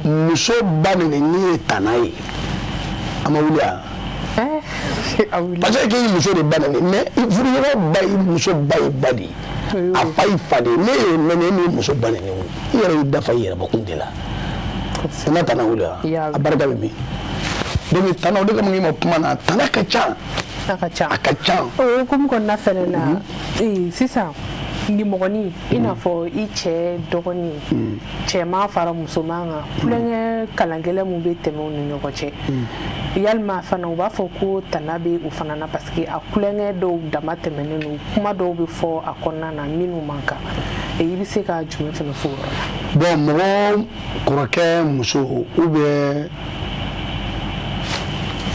muso ba nɛnɛ ni ye tana ye a ma wuli a parce que k'i muso de ba nɛnɛ mais furuɲɔgɔn ba ye muso ba ye ba de ye a fa ye fa de ye ne ye nɛnɛ ne ye muso ba nɛnɛ o i yɛrɛ y'i dafa i yɛrɛbakun de la i ma tana wuli a barika bɛ min donc tana o de kama i ma kuma na tana ka ca a ka ca o hukumu kɔnɔna fɛnɛ na sisan nimɔgɔnin i n'a fɔ i cɛ dɔgɔnin cɛman fara musoman kan kulonkɛ kalankɛlɛ mun bɛ tɛmɛ u ni ɲɔgɔn cɛ yalima fana u b'a fɔ ko tana bɛ u fana na parce que a kulonkɛ dɔw dama tɛmɛnen don kuma dɔw bɛ fɔ a kɔnɔna na minnu man kan i bɛ se ka jumɛn fana fɔ o yɔrɔ la. bon mɔgɔ kɔrɔkɛ muso ou bien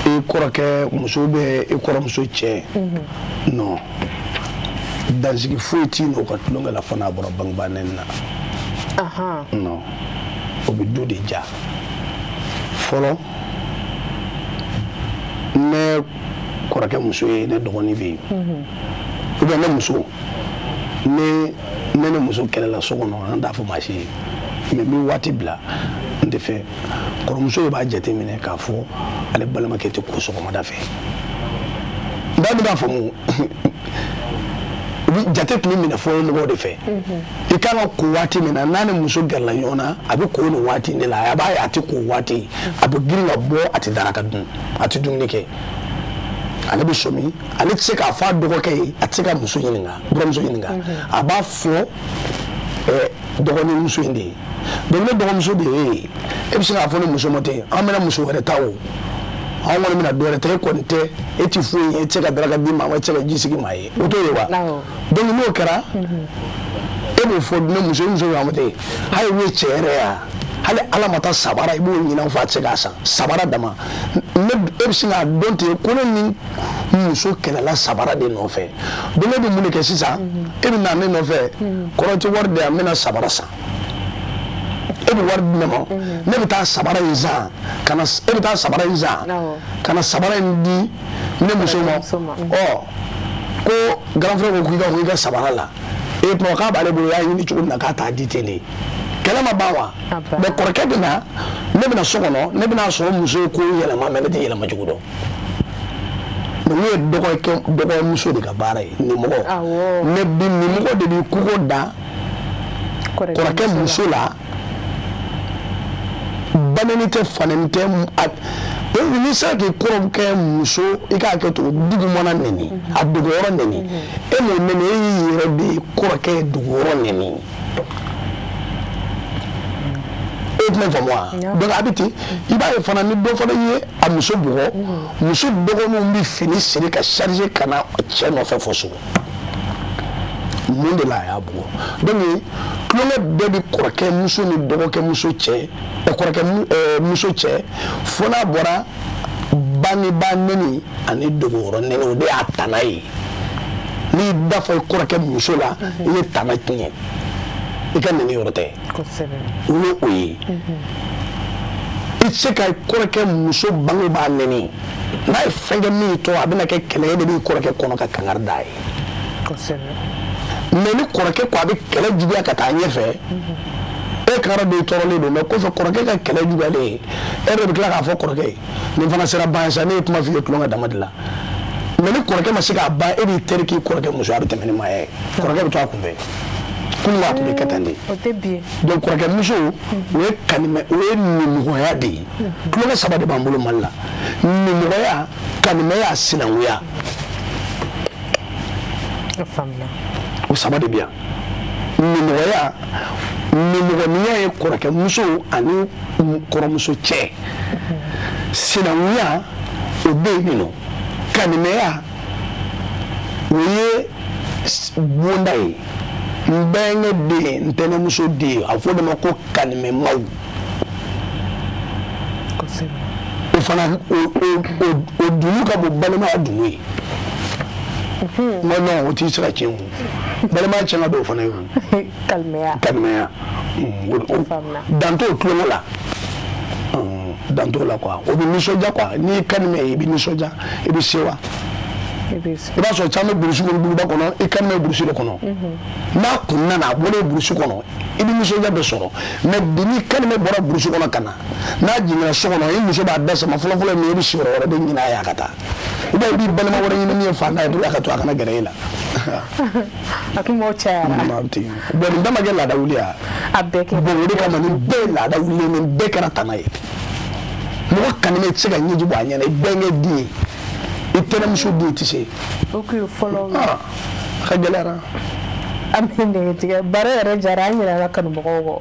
i kɔrɔkɛ muso ou bien i kɔrɔmuso cɛ non dansigi foyi t'i n'o ka tulonkɛ la fana a bɔra bangebaa nɛni na non o bɛ du de ja fɔlɔ ne kɔrɔkɛ muso ye ne dɔgɔnin bɛ yen ou bien ne muso ne muso kɛlɛla so kɔnɔ an t'a fɔ maa si ye mais n bɛ waati bila n tɛ fɛ kɔrɔmuso de b'a jateminɛ k'a fɔ ale balimakɛ tɛ ko sɔgɔmada fɛ n b'a faamu jate tun bɛ minɛ fɔ ye mɔgɔw de fɛ i kan ka ko waati min na n'a ni muso gɛrɛla ɲɔgɔn na a bɛ ko nin waati de la a b'a ye a tɛ ko waati a bɛ girin ka bɔ a tɛ daraka dun a tɛ dumuni kɛ ale bɛ sɔmi ale tɛ se k'a fɔ a dɔgɔkɛ ye a tɛ se ka muso ɲininka buramuso ɲininka a b'a fɔ dɔgɔnin muso in de ye donc ne dɔgɔmuso de ye e bɛ se k'a fɔ ne muso ma ten an bɛna muso wɛrɛ ta o an kɔni bɛna dɔ wɛrɛ ta e kɔni tɛ e tɛ foyi ye e tɛ se ka daraka di maa ma e tɛ se ka ji sigi maa ye o t'o ye wa donc n'o kɛra e b'o fɔ ne muso b'a fɔ ten hali n'o ye cɛ yɛrɛ ya hali ala ma taa sabara i b'o ɲinan fɔ a tɛ se k'a san sabara dama e bɛ se k'a dɔn ten ko ne ni muso kɛlɛla sabara de nɔfɛ donc ne bɛ mun de kɛ sisan e bɛ na ne nɔfɛ kɔrɔ tɛ wari di yan n bɛna sabara san e bɛ wari di ne ma ne bɛ taa sabara in san ka na e bɛ taa sabara in san ka na sabara in di ne muso ma ko grand frère ko k'i ka sabara la e tuma k'a b'ale bolo y'a ɲini cogo min na k'a t'a di ten de kɛlɛ ma ban wa mais kɔrɔkɛ bɛ na ne bɛna so kɔnɔ ne bɛna sɔrɔ muso ye ko yɛlɛma mais ne tɛ yɛlɛma cogo dɔn mais n'o ye dɔgɔmuso de ka baara ye nimɔgɔ mais bi nimɔgɔ de bɛ kogo da kɔrɔkɛ muso la banani tɛ fanani tɛ n'i sera k'i kɔrɔkɛ muso i k'a kɛ to dugu mana nɛni a duguyɔrɔ nɛni e m'o nɛni e y'i yɛrɛ de kɔrɔkɛ ye duguyɔrɔ nɛni e tun bɛ faamu wa donc a bɛ ten i b'a ye fana ni dɔ fana ye a muso bugɔ muso dɔgɔninw bɛ fini siri ka charger ka na cɛ nɔfɛ fɔ so mun de la a y'a bugɔ donc kulonkɛ bɛɛ bɛ kɔrɔkɛ muso ni dɔgɔkɛ muso cɛ kɔrɔkɛ muso cɛ fo n'a bɔra bangebaa nɛni ani dogonyɔrɔ nɛni o de y'a tana ye n'i da fɔ kɔrɔkɛ muso la i ye tana tiɲɛ i ka nɛni yɔrɔ tɛ o ye o ye i tɛ se ka kɔrɔkɛ muso bangebaa nɛni n'a ye fɛn kɛ min to a bɛna kɛ kɛlɛ de b'i kɔrɔkɛ kɔnɔ ka kangari d'a ye mais ni kɔrɔkɛ ko a bɛ kɛlɛ juguya ka taa ɲɛfɛ e kara de tɔɔrɔlen don mais kɔfɛ kɔrɔkɛ ka kɛlɛ juguyalen e de bɛ tila k'a fɔ kɔrɔkɛ ye nin fana sera ban sa ne ye kuma f'i ye tulon ka dama de la mais ni kɔrɔkɛ ma se k'a ban e b'i teri k'i kɔrɔkɛ muso a bɛ tɛmɛ ni maa ye kɔrɔkɛ bɛ to a kunfɛ kun b'a tun bɛ kɛ tan de donc kɔrɔkɛ muso o ye kanimɛ o ye nimɔgɔya de ye tulonkɛ saba de b'an bolo Mali la nimɔgɔya kanimɛya sinankunya o saba de bɛ yan nimɔgɔya nimɔgɔniya ye kɔrɔkɛ muso ani kɔrɔmuso cɛ sinankunya o bɛ yen nɔ kanimɛya o ye bonda ye n bɛnkɛ den n tɛnɛmuso den a fɔ de ma ko kanimɛmaw o fana o dunun ka bon balimaya dunun ye non o t'i se ka tiɲɛ o balimaya tiɲɛ ka don o fana ye kanimɛya dan t'o tulonkɛ la dan t'o la quoi o bɛ nisɔndiya quoi n'i ye kanimɛ ye i bɛ nisɔndiya i bɛ sewa i b'a sɔrɔ caman bɛ burusi kɔnɔ duguba kɔnɔ i kanimɛ burusi de kɔnɔ n'a kun nana a bɔlen burusi kɔnɔ i bɛ nisɔndiya bɛ sɔrɔ mais bi ni kanimɛ bɔra burusi kɔnɔ ka na n'a jiginna so kɔnɔ i muso b'a da sama fɔlɔ fɔlɔ min ye i bɛ sigiyɔrɔ wɛrɛ de ɲini a ye a ka taa i b'a ye i b'i balima wɛrɛ ɲini min ye fantan ye pour que a ka to a kana gɛrɛ e la a tun b'o cayara bon nin bɛɛ ma kɛ laada wuli ya bon o de kama nin bɛɛ ye laada wuli nin bɛɛ kɛra tana ye mɔgɔ kanimɛ tɛ se ka ɲɛji bɔ a ɲɛna i bɛnkɛ den i tɛnɛmuso den tɛ se o kun ye fɔlɔ a ka gɛlɛyara an bɛ nɛgɛtigɛ baro yɛrɛ jara an yɛrɛ ka kanubagaw kɔ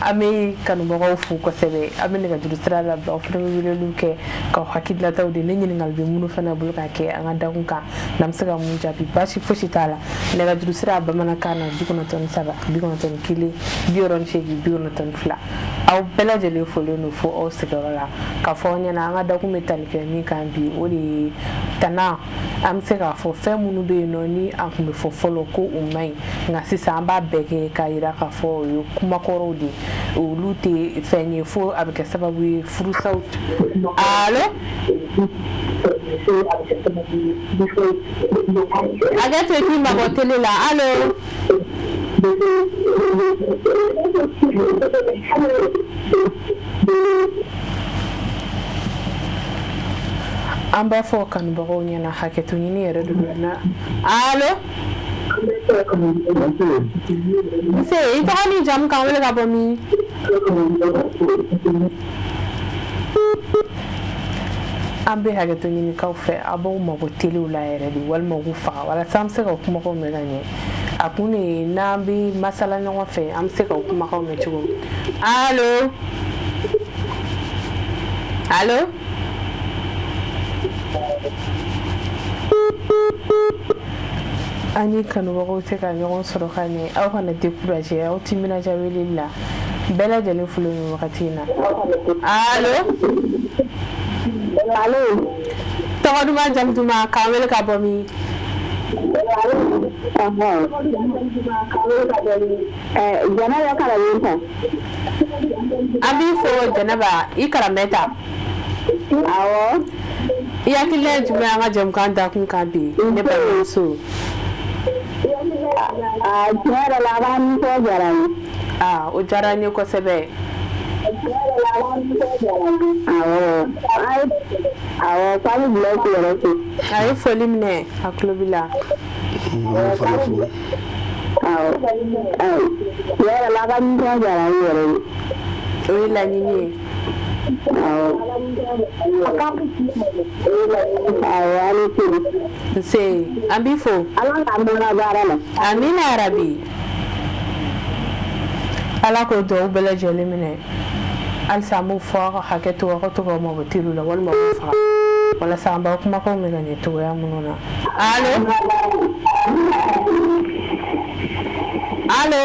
an bɛ kanubagaw fo kosɛbɛ an bɛ nɛgɛjuru sira labila aw fana bɛ weleliw kɛ k'aw hakilinataw di ne ɲininkali bɛ minnu fana bolo ka kɛ an ka dakun kan n'an bɛ se ka mun jaabi baasi fosi t'a la nɛgɛjuru sira bamanankan na 93 91 68 92 aw bɛɛ lajɛlen folen don fo aw sigiyɔrɔ la k'a fɔ aw ɲɛna an ka dakun bɛ tali kɛ min kan bi o de ye tana an bɛ se k'a fɔ fɛn minnu bɛ yen nɔ ni a tun bɛ fɔ fɔlɔ ko o man ɲi nka sisan an b'a bɛɛ kɛ k'a jira k'a fɔ o ye kumakɔrɔw de olu tɛ fɛn ye fo a bɛ kɛ sababu ye furusaw allo hakɛ to i k'i mabɔ télé la allo an b'a fɔ kanubagaw ɲɛna hakɛto ɲini yɛrɛ de don na allo nse i tɔgɔ ni jamu k'an wele ka bɔ min an bɛ hakɛto ɲinikaw fɛ a b'aw mabɔ telew la yɛrɛ de walima u k'u faga walasa an bɛ se ka kumakanw mɛn ka ɲɛ a kun de ye n'an bɛ masala ɲɔgɔn fɛ an bɛ se ka kumakanw mɛn cogo min allo allo an ni kanubagaw tɛ ka ɲɔgɔn sɔrɔ ka ɲɛ aw kana décourager aw timinadiya weleli la bɛɛ lajɛlen folo nin wagati in na allo tɔgɔ duman jamu duman k'an wele ka bɔ min Jɛnɛba Karamɛta an b'i fo Jɛnɛba i Karamɛta awɔ i hakilina ye jumɛn an ka jɛmukan dakun kan bi ne balimamuso tiɲɛ yɛrɛ la a ka nisɔn diyara n ye o diyara n ye kosɛbɛ awɔ k'a bɛ bila i yɛrɛ fo a ye foli minɛ a tulo b'i la awɔ tiɲɛ yɛrɛ la a ka nisɔn diyara n yɛrɛ ye o ye laɲini ye awɔ a ni teri nse an b'i fo ala k'an bɛɛ baara la amina yarabi ala k'o duwawu bɛɛ lajɛlen minɛ halisa an b'o fɔ aw ka hakɛ to aw ka to k'aw mabɔ teliw la walima k'u faga walasa an b'aw kumakanw mɛn ka ɲɛ cogoya minnu na allo allo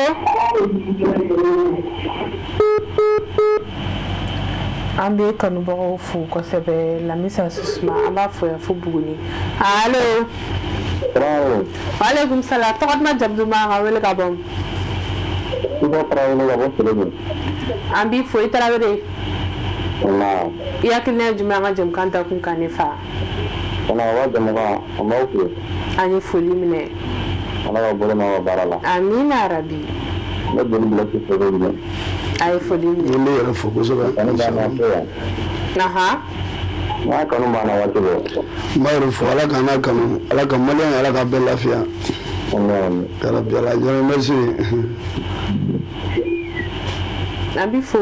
an bɛ kanubagaw fo kosɛbɛ lamisa susuma an b'a fɔ yan fo buguni allo waaleykum salaam tɔgɔ duman jamu duman ka wele ka bɔ an b'i fo i Tarawele i hakilina ye jumɛn an ka jɛmukan dakun kan ne fa an ye foli minɛ ala ka bolo ma baara la amina rabi ne bolo bila ci fo ne ay foli Ni ni ne yɛrɛ fo kosɛbɛ. kan ba na to ya aha na kanu ba na waati bo N b'a yɛrɛ fo ala k'an n'a kanu ala ka maliyɛn ala ka bɛɛ lafiya. Yarabi ala jara merci. an bi fo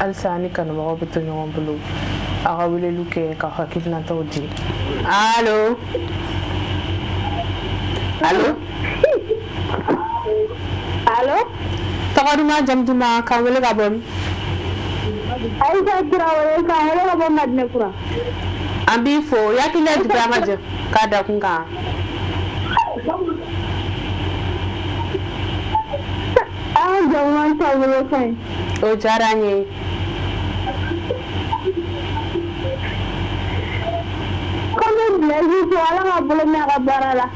alisa ni kanubagaw bɛ to ɲɔgɔn bolo a ka weleliw kɛ ka hakilinataw di allo allo allo tɔgɔ duman jamu duman k'an wele ka bɔ min Aïcha Traoré k'an wele ka bɔ Madinɛ Kura an b'i fo yakile dugu an ka jɛ k'a da kun kan an jamuman taabolo ka ɲi o diyara an ye komi Blaise fo ala ka bolo mɛn a ka baara la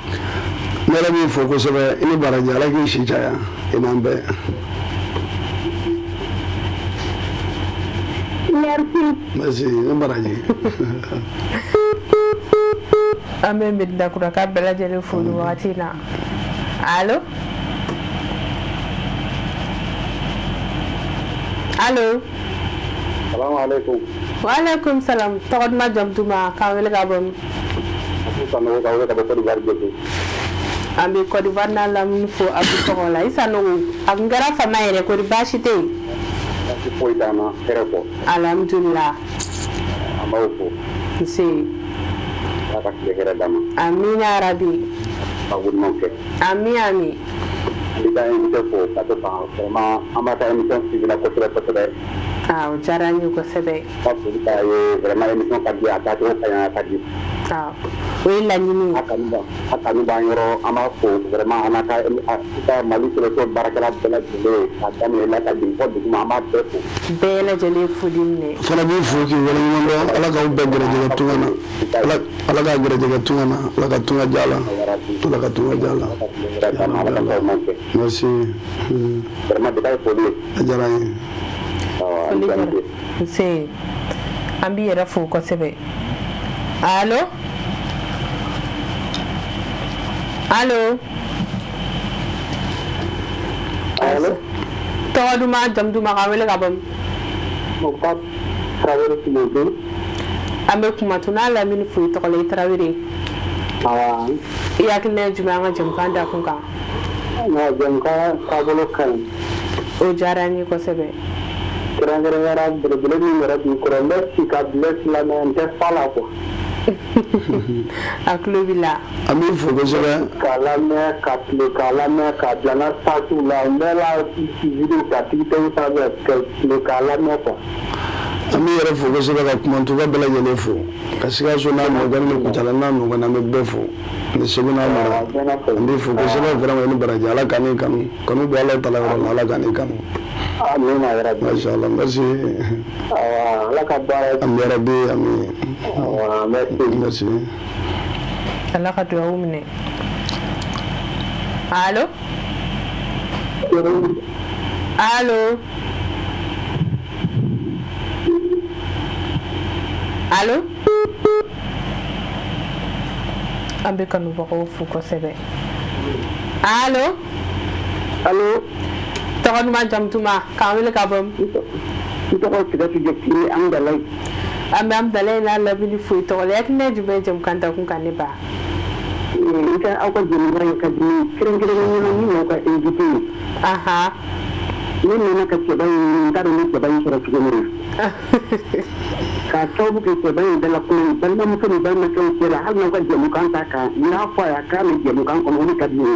Ne yɛrɛ b'i fo kosɛbɛ i ni baraji ala k'i si caya i n'an bɛɛ. merci Merci ne baraji. an bɛ Medina Kura k'a bɛɛ lajɛlen fo nin wagati in na allo allo salamu alaikum waaleykum salam tɔgɔ duman jamu duman k'an wele ka bɔ min afu sanu ka wele ka bɔ Côte d'Ivoire jete an bɛ Côte d'Ivoire n'a lamini fo a bɛ tɔgɔ la i sanogo a kun kɛra fama yɛrɛ kɔni baasi tɛ yen ci foyi ta na hɛrɛ kɔ alhamdulilah an b'aw fo nse ala ka tile hɛrɛ d'a ma amina rabi ka wilimanw kɛ ami ami an bɛ taa émission fo ka to kan vraiment an b'a ka émission suivi la kosɛbɛ kosɛbɛ o diyara an ye kosɛbɛ ka foli k'a ye vraiment émission ka di a tacogo ka ɲi a ka di o ye laɲini ye a kanu b'an yɔrɔ an b'a fo vraiment an ka Mali selection baarakɛla bɛɛ lajɛlen k'a daminɛ la ka jigin fɔ duguma an b'a bɛɛ fo bɛɛ lajɛlen foli minɛ Fana b'i fo k'i waleɲuman dɔn ala k'aw bɛɛ gɛrɛjɛgɛ tunga na ala ka gɛrɛjɛgɛ tunga na ala ka tunga diya la ala ka tunga diya la. Merci. vraiment bɛ foli A diyara n ye. foli diyara nse an b'i yɛrɛ fo kosɛbɛ allo allo tɔgɔ duman jamu duman k'an wele ka bɔ min Mɔgɔba Tarawele Sidibe an bɛ kumatu n'a lamini fo i tɔgɔ la i Tarawele i hakilina ye jumɛn an ka jamukan da kun kan nka jamukan taabolo ka ɲi o diyara an ye kosɛbɛ kɛrɛnkɛrɛnyara belebele min yɛrɛ b'i kɔrɔ n bɛ si ka Blaise lamɛn n tɛ fa la quoi a tulo b'i la An b'i fo kosɛbɛ. k'a lamɛn ka tile k'a lamɛn k'a bila n ka sasiw la n bɛ la video ta TikTok sanfɛ ka tile k'a lamɛn quoi An b'i yɛrɛ fo kosɛbɛ ka kumantuba bɛɛ lajɛlen fo ka Sikaso n'a Mɔgɔni ni Kucala n'a ɲɔgɔnna an bɛ bɛɛ fo ni Segu n'a Mara. An b'i fo kosɛbɛ vraiment i ni baraji ala ka n'i kanu kanu bɛ ala tala yɔrɔ la ala ka n'i kanu. amina yɛrɛ bi Masha Allah merci. ala ka baara Ami yarabi ami. merci Merci. ala ka dugawu minɛ allo allo allo an bɛ kanubagaw fo kosɛbɛ allo allo tɔgɔ duman jamu duman k'an wele ka bɔ min n tɔgɔ Sigatu Jɛkiri Amudalayi an bɛ Amudalayi n'a lamini fo i tɔgɔ la hakilina ye jumɛn ye jamukan da kun kan ne ba n ka aw ka jɛmukan in ka di kɛrɛnkɛrɛnnenya la min y'aw ka invité ye ahan ne nana ka cɛba in n t'a dɔn ni cɛba in sɔrɔ cogo min na k'a sababu kɛ cɛba in dalakolo ye balimamuso ni balimakɛw cɛ la hali n'aw ka jɛmukan ta kan n y'a fɔ a ye k'a bɛ jɛmukan kɔnɔ o de ka di n ye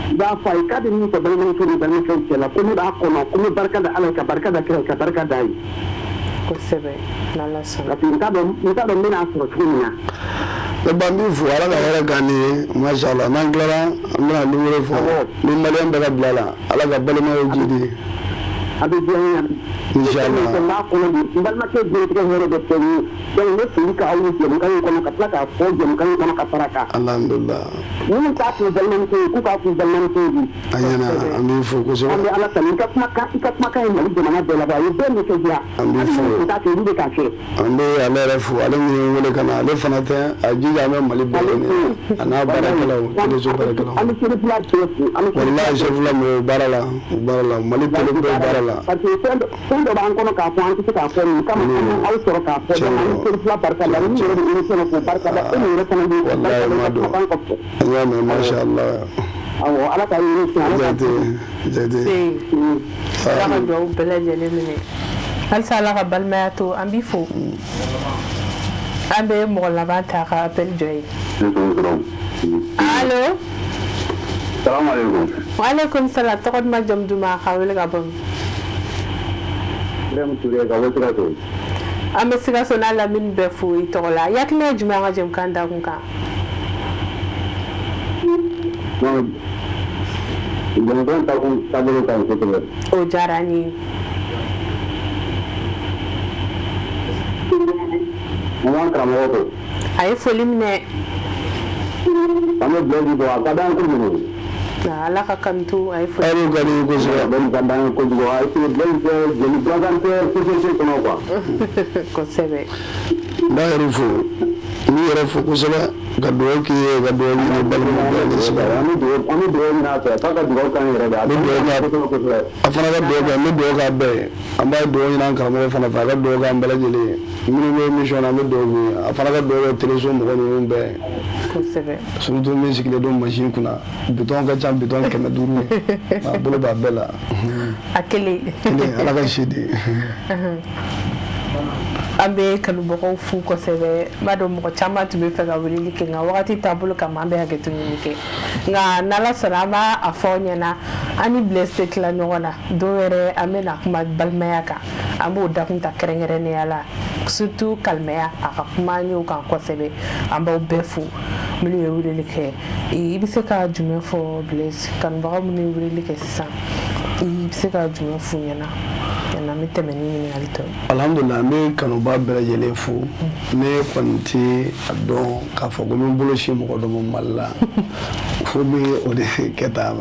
i b'a fɔ a ye k'a bɛ min fɔ balimamuso ni balimakɛw cɛ la ko ne b'a kɔnɔ ko n bɛ barika da ala ye ka barika da kira ye ka barika da ye kosɛbɛ n'ala sɔnna parce que n t'a dɔn n bɛna sɔrɔ cogo min na Ne ba n b'i fo ala ka hɛrɛ k'an ni ye Masha Allah n'an tilara an bɛna numéro fɔ ni maliyɛn bɛɛ ka bila la ala ka balimayaw jidi. a bɛ diya n ye. Inshallah. N b'a kɔnɔ bi n balimakɛ diɲɛtigɛ hɛrɛ bɛ fɛn ye donc ne foli k'aw ye jɛmukan in kɔnɔ ka tila k'a fɔ jɛmukan in kɔnɔ ka fara a kan. Alhamdulillah. Minnu t'a fɔ balimamuso ye k'u k'a fɔ balimamuso ye bi. A ɲɛna an b'i fo kosɛbɛ. An bɛ Ala tanu i ka kumakan ye Mali jamana bɛɛ la a ye bɛɛ nisɔndiya. An b'i fo. Hali minnu t'a kɛ olu bɛ k'a kɛ. An bɛ ale yɛrɛ fo ale min ye wele ka na ale fana tɛ a jija an bɛ Mali bɛɛ ɲini a n'a baarakɛlaw téléso baarakɛlaw. An bɛ chef fila bɛɛ fo. Wallahi chef fila mɔgɔw baara la Mali télé bɛɛ baara la. Parce que fɛn dɔ b'an kɔnɔ k'a fɔ an tɛ se k'a fɔ nin kama aw sɔrɔ k'a fɔ donc an bɛ chef fila barika da ni yɛrɛ bɛ émission k'o barika da e min yɛrɛ fana bɛ wallahi ma dɔn an y'a mɛn masha Allah. Awɔ Ala ka émission Ala ka jate Ala ka duwawu bɛɛ lajɛlen minɛ halisa Ala ka balimaya to an b'i fo an bɛ mɔgɔ laban ta ka appel jɔ ye. Allo. Salamu alaikum. Wa alaikum salam tɔgɔ duman jamu duman ka wele ka bɔ min? Ibrahim Touré ka bɔ Sikaso. An bɛ Sikaso n'a lamini bɛɛ fo i tɔgɔ la yakina ye jumɛn an ka jɛmukan da kun kan? Jɛmukan taabolo ka ɲi kosɛbɛ. O diyara an ye. An b'an karamɔgɔ fo. A ye foli minɛ. An bɛ Blaise fo a ka d'an kojugu. Ala ka kanu to a ye foli. Ayiwa ka di kosɛbɛ. Blaise ka d'an kojugu a ye Blaise jeli gansan tɛ société kɔnɔ quoi. Kosɛbɛ. N b'a yɛrɛ fo n b'i yɛrɛ fo kosɛbɛ ka dugawu k'i ye ka dugawu ɲini balima bɛɛ ni sigi. An bɛ dugawu ɲini a fɛ k'a ka dugawu k'an yɛrɛ de a a fana ka dugawu kɛ n bɛ dugawu k'a bɛɛ ye an b'a dugawu ɲini an karamɔgɔ fana fɛ a ka dugawu k'an bɛɛ lajɛlen ye minnu bɛ émission na an bɛ dugawu k'u ye a fana ka dugawu kɛ téléso mɔgɔ ninnu bɛɛ ye. Kosɛbɛ. Surtout min sigilen don machine kunna bitɔn ka ca bitɔn 500 ye a bolo b'a bɛɛ la. A kelen. Ala ka si di. An bɛ kanubagaw fo kosɛbɛ n b'a dɔn mɔgɔ caman tun bɛ fɛ ka weleli kɛ nka wagati taabolo kama an bɛ hakɛto ɲini kɛ nka n'Ala sɔnna an b'a a fɔ aw ɲɛna an ni Blaise tɛ tila ɲɔgɔn na don wɛrɛ an bɛna kuma balimaya kan an b'o dakun ta kɛrɛnkɛrɛnnenya la surtout kalimaya a ka kuma an y'o kan kosɛbɛ an b'aw bɛɛ fo minnu ye weleli kɛ i bɛ se ka jumɛn fɔ Blaise kanubaga minnu ye weleli kɛ sisan i bɛ se ka jumɛn f'u ɲɛna yanni an bɛ tɛmɛ ni ɲininkali tɔ ye. Alhamdulillah n bɛ kanuba bɛɛ lajɛlen fo ne kɔni tɛ a dɔn k'a fɔ ko n bɛ n bolo si mɔgɔ dɔ ma Mali la fo bɛ o de kɛ tan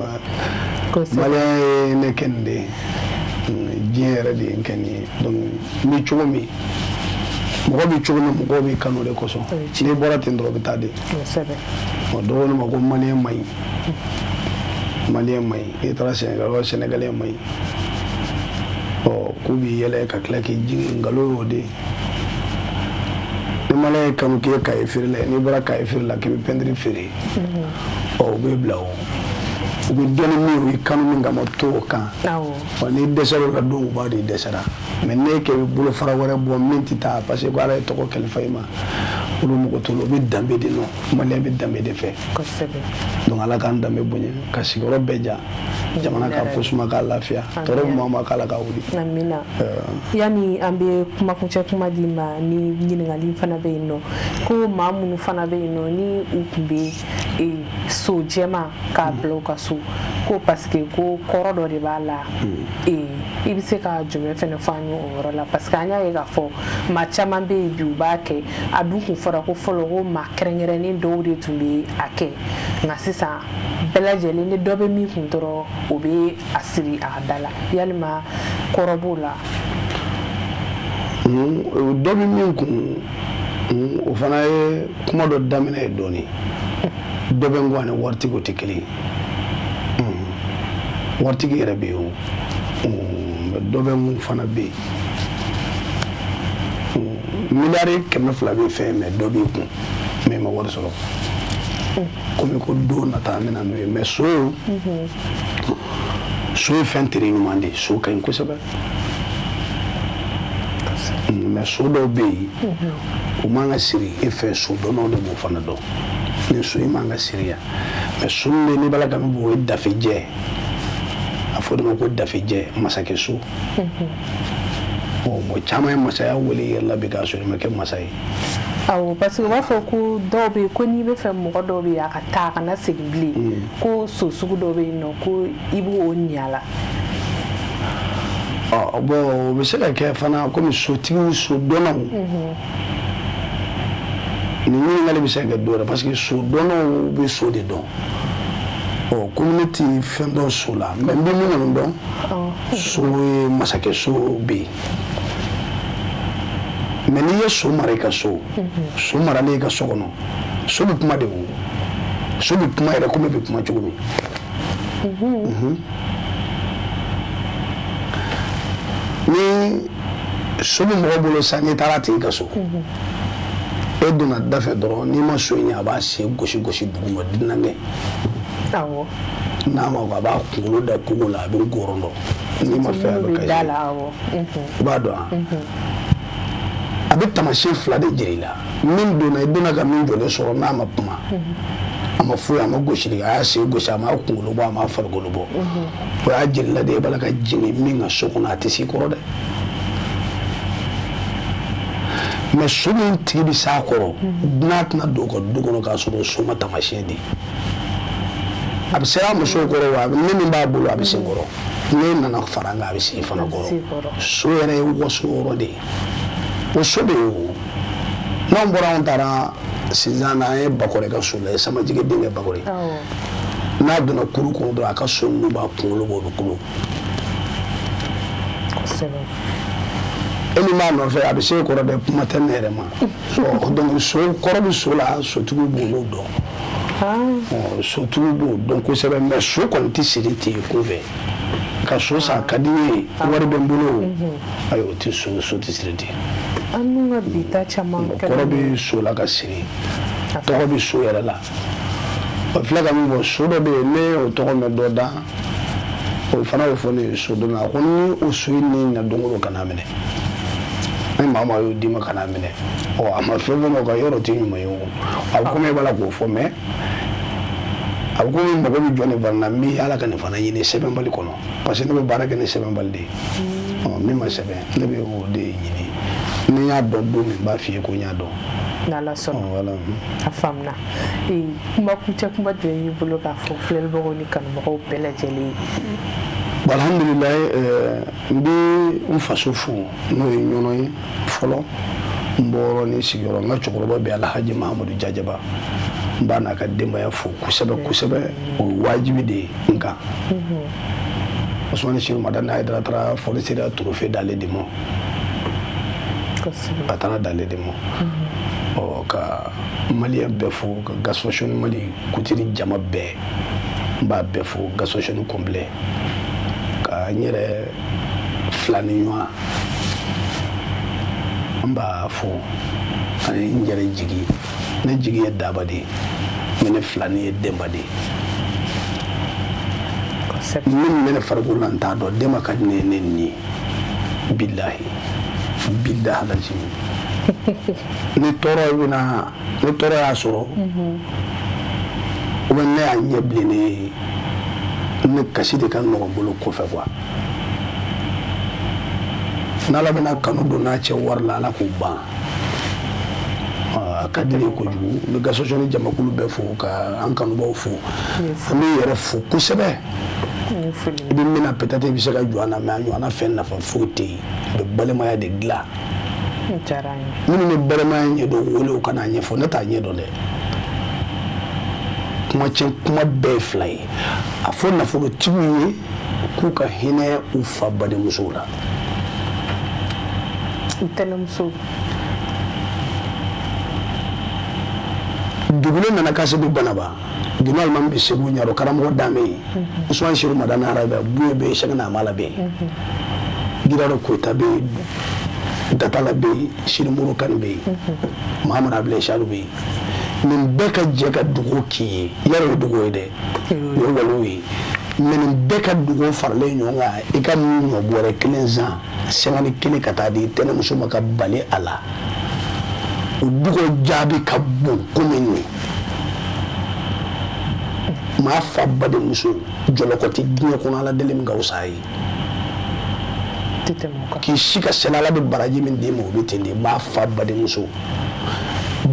Maliyɛn ye ne kɛ nin de ye diɲɛ yɛrɛ de ye n kɛ nin ye donc n bɛ cogo min mɔgɔ bɛ cogo min mɔgɔw bɛ kanu o de kosɔn n'i bɔra ten dɔrɔn o bɛ taa de dɔw ko ne ma ko Maliyɛn ma ɲi Maliyɛn ma ɲi n'i taara Sénégal o Sénégalais ma ɲi k'u b'i yɛlɛ ka tila k'i jigin nkalon y'o de ye ni Maliyɛn ye kanu k'i ye kaye feere la n'i bɔra kaye feere la k'i bɛ pɛntiri feere u b'i bila o u bɛ dɔnni min u kanu min kama to o kan n'i dɛsɛra o la don u b'a dɔn i dɛsɛra mais ne kɛ bɛ bolo fara wɛrɛ bɔ min tɛ taa parce que ko Ala ye tɔgɔ kalifa i ma olu mɔgɔ t'o la u bɛ danbe de nɔ Maliyɛn bɛ danbe de fɛ donc Ala k'an danbe bonya ka sigiyɔrɔ bɛɛ diya jamana ka ko suma k'a lafiya tɔɔrɔ ɲuman ma k'Ala ka wuli. Amina. Yani an bɛ kumakuncɛ kuma di ma ni ɲininkali fana bɛ yen nɔ ko maa minnu fana bɛ yen nɔ ni u tun bɛ so jɛma k'a bila u ka so ko parce que ko kɔrɔ dɔ de b'a la i bɛ se ka jumɛn fana fɔ an ye o yɔrɔ la parce que an y'a ye k'a fɔ maa caman bɛ yen bi u b'a kɛ a dun kun fɔra ko fɔlɔ ko maa kɛrɛnkɛrɛnnen dɔw de tun bɛ a kɛ nka sisan bɛɛ lajɛlen ni dɔ bɛ min kun dɔrɔn o bɛ a siri a ka da la yalima kɔrɔ b'o la. dɔ bɛ min kun o fana ye kuma dɔ daminɛ ye dɔɔni dɔ bɛ n kɔ ani waritigiw tɛ kelen ye waritigi yɛrɛ bɛ yen o dɔ bɛ mun fana bɛ yen miliyari 200 bɛ fɛn mais dɔ b'i kun mais ma wari sɔrɔ komi ko don nata an bɛna n'o ye mais so ye fɛn tere ɲuman de ye so ka ɲi kosɛbɛ mais so dɔw bɛ yen o man ka siri e fɛ so dɔnnaw de b'o fana dɔn ni so in man ka siri yan mais so min bɛ yen n'i b'a la ka min bɔ o ye dafejɛ a fɔ o de ma ko dafejɛ masakɛ so mɔgɔ caman ye masaya wele i yɛrɛ la bi k'a sɔrɔ i ma kɛ masa ye. Awɔ parce que u b'a fɔ ko dɔw bɛ yen ko n'i bɛ fɛ mɔgɔ dɔw bɛ yen a ka taa a kana segin bilen ko so sugu dɔw bɛ yen nɔ ko i b'o ɲɛ a la. bon bɛ se ka kɛ fana komi sotigi so dɔnnaw ni ɲininkali bɛ se ka kɛ dɔ wɛrɛ parce que so dɔnnaw bɛ so de dɔn community fɛn dɔ so la mais n bɛ min kɔni dɔn so ye masakɛ so bɛ yen mais n'i ye so mara i ka so so maralen i ka so kɔnɔ so bɛ kuma de o so bɛ kuma yɛrɛ komi bɛ kuma cogo min ni so bɛ mɔgɔ bolo sa n'i taara ten i ka so e donna da fɛ dɔrɔn n'i ma so in ye a b'a sen gosi gosi duguma dinangɛ n'a ma a b'a kunkolo da kogo la a bɛ gɔrɔn dɔn n'i ma fɛn a bɛ kasi i b'a dɔn a bɛ tamasiyɛn fila de jira i la min donna i donna ka min jɔlen sɔrɔ n'a ma kuma a ma foyi a ma gosili a y'a sen gosi a ma kunkolo bɔ a ma farikolo bɔ o y'a jirila de e b'a la ka jigin min ka so kɔnɔ a tɛ s'i kɔrɔ dɛ mais so min tigi bɛ s'a kɔrɔ n'a tɛna don o ka du kɔnɔ k'a sɔrɔ so ma tamasiyɛn di a bɛ se a musow kɔrɔ wa ne min b'a bolo a bɛ se n kɔrɔ ne nana fara n kan a bɛ se fana kɔrɔ so yɛrɛ ye waso yɔrɔ de ye o so bɛ yen o n'anw bɔra anw taara Sinzan na an ye Bakɔrɛ ka so la ye Samajigi denkɛ Bakɔrɛ n'a donna kuru kɔnɔ dɔrɔn a ka so ninnu b'a kunkolo bɔ o bɛ kolo e min b'a nɔfɛ a bɛ se kɔrɔ dɛ kuma tɛ ne yɛrɛ ma donc so kɔrɔ bɛ so la sotigiw b'olu dɔn sotigiw b'o dɔn kosɛbɛ mais so kɔni tɛ siri ten kunfɛ ka so san ka di n ye wari bɛ n bolo ayi o tɛ so tɛ siri ten kɔrɔ bɛ so la ka siri tɔgɔ bɛ so yɛrɛ la o filɛ ka min fɔ so dɔ bɛ yen ne y'o tɔgɔ mɛn dɔ da o fana y'o fɔ ne ye so dɔ la ko ni o so in ni na don o don kana minɛ ni maa maa y'o d'i ma kana minɛ a ma fɛn fɛn o ka yɔrɔ tɛ ɲuman ye o a bɛ komi e b'a la k'o fɔ mais a bɛ komi mɔgɔ bɛ jɔ nin fana na n bɛ ala ka nin fana ɲini sɛbɛnbali kɔnɔ parce que ne bɛ baara kɛ ni sɛbɛnbali de ye min ma sɛbɛn ne bɛ o de ɲini ni n y'a dɔn don min n b'a f'i ye ko n y'a dɔn. n'ala sɔnna a faamuna kuma kuncɛ kuma jumɛn y'i bolo k'a fɔ filɛlibagaw ni kanubagaw bɛɛ lajɛlen ye. alhamdulilayi n bɛ n faso fo n'o ye ɲɔnɔ ye fɔlɔ n bɔyɔrɔ ni sigiyɔrɔ n ka cɛkɔrɔba bɛ Alhaji Mahamadu Jajaba n b'a n'a ka denbaya fo kosɛbɛ kosɛbɛ o ye wajibi de ye n kan Usmani Seku Madani Hayidara taara fɔniseriya trophée d'ale de ma a taara d'ale de ma ka maliyɛn bɛɛ fo ka Gasfasoni Mali kutiri jama bɛɛ n b'a bɛɛ fo Gasfasoni complet ka n yɛrɛ filani ɲɔgɔn n b'a fo ani n yɛrɛ jigi ne jigi ye Daba de ye mais ne filani ye Demba de ye min bɛ ne farikolo la n t'a dɔn Demba ka di ne ye ne ni bilahi lazim ni tɔɔrɔ y'a sɔrɔ ou bien ne y'a ɲɛ bilen ne kasi de ka nɔgɔn bolo kɔfɛ quoi n'ala bɛna kanu don n'a cɛ wari la ala k'o ban a ka di ne ye kojugu n bɛ Gasfasoni jamakulu bɛɛ fo ka an kanubaw fo an bɛ yɛrɛ fo kosɛbɛ i bɛ min na peut-être i bɛ se ka jɔ an na mais a ɲɔgɔnna fɛn nafa foyi tɛ yen u bɛ balimaya de dilan minnu bɛ balimaya ɲɛdɔn wele u kana ɲɛfɔ ne t'a ɲɛdɔn dɛ kuma bɛɛ ye fila ye a fɔ nafolotigiw ye k'u ka hinɛ u fa badenmusow la dugule nana k'a se du Banaba dunu alimami bɛ Segu ɲarɔ karamɔgɔ Dame ye Usmani Seku Madani Hayidara Buye bɛ yen Sɛgɛna Amala bɛ yen Giraro Koyita bɛ yen Datala bɛ yen Siri Moro Kani bɛ yen Mahamadu Abdulaye Salo bɛ yen nin bɛɛ ka jɛ ka dugawu k'i ye yɛrɛ o ye dugawu ye dɛ o ye walew ye mais nin bɛɛ ka dugawu faralen ɲɔgɔn kan i ka ɲɔ bɔrɛ 1 zan 51 ka taa di tɛnɛmuso ma ka bali a la o dugawu jaabi ka bon komi nin maa fa badenmuso jɔlɔkɔ tɛ diɲɛ kɔnɔ ala deli min ka wusa a ye k'i si ka sɛnɛ ala bɛ baraji min d'i ma o bɛ ten de maa fa badenmuso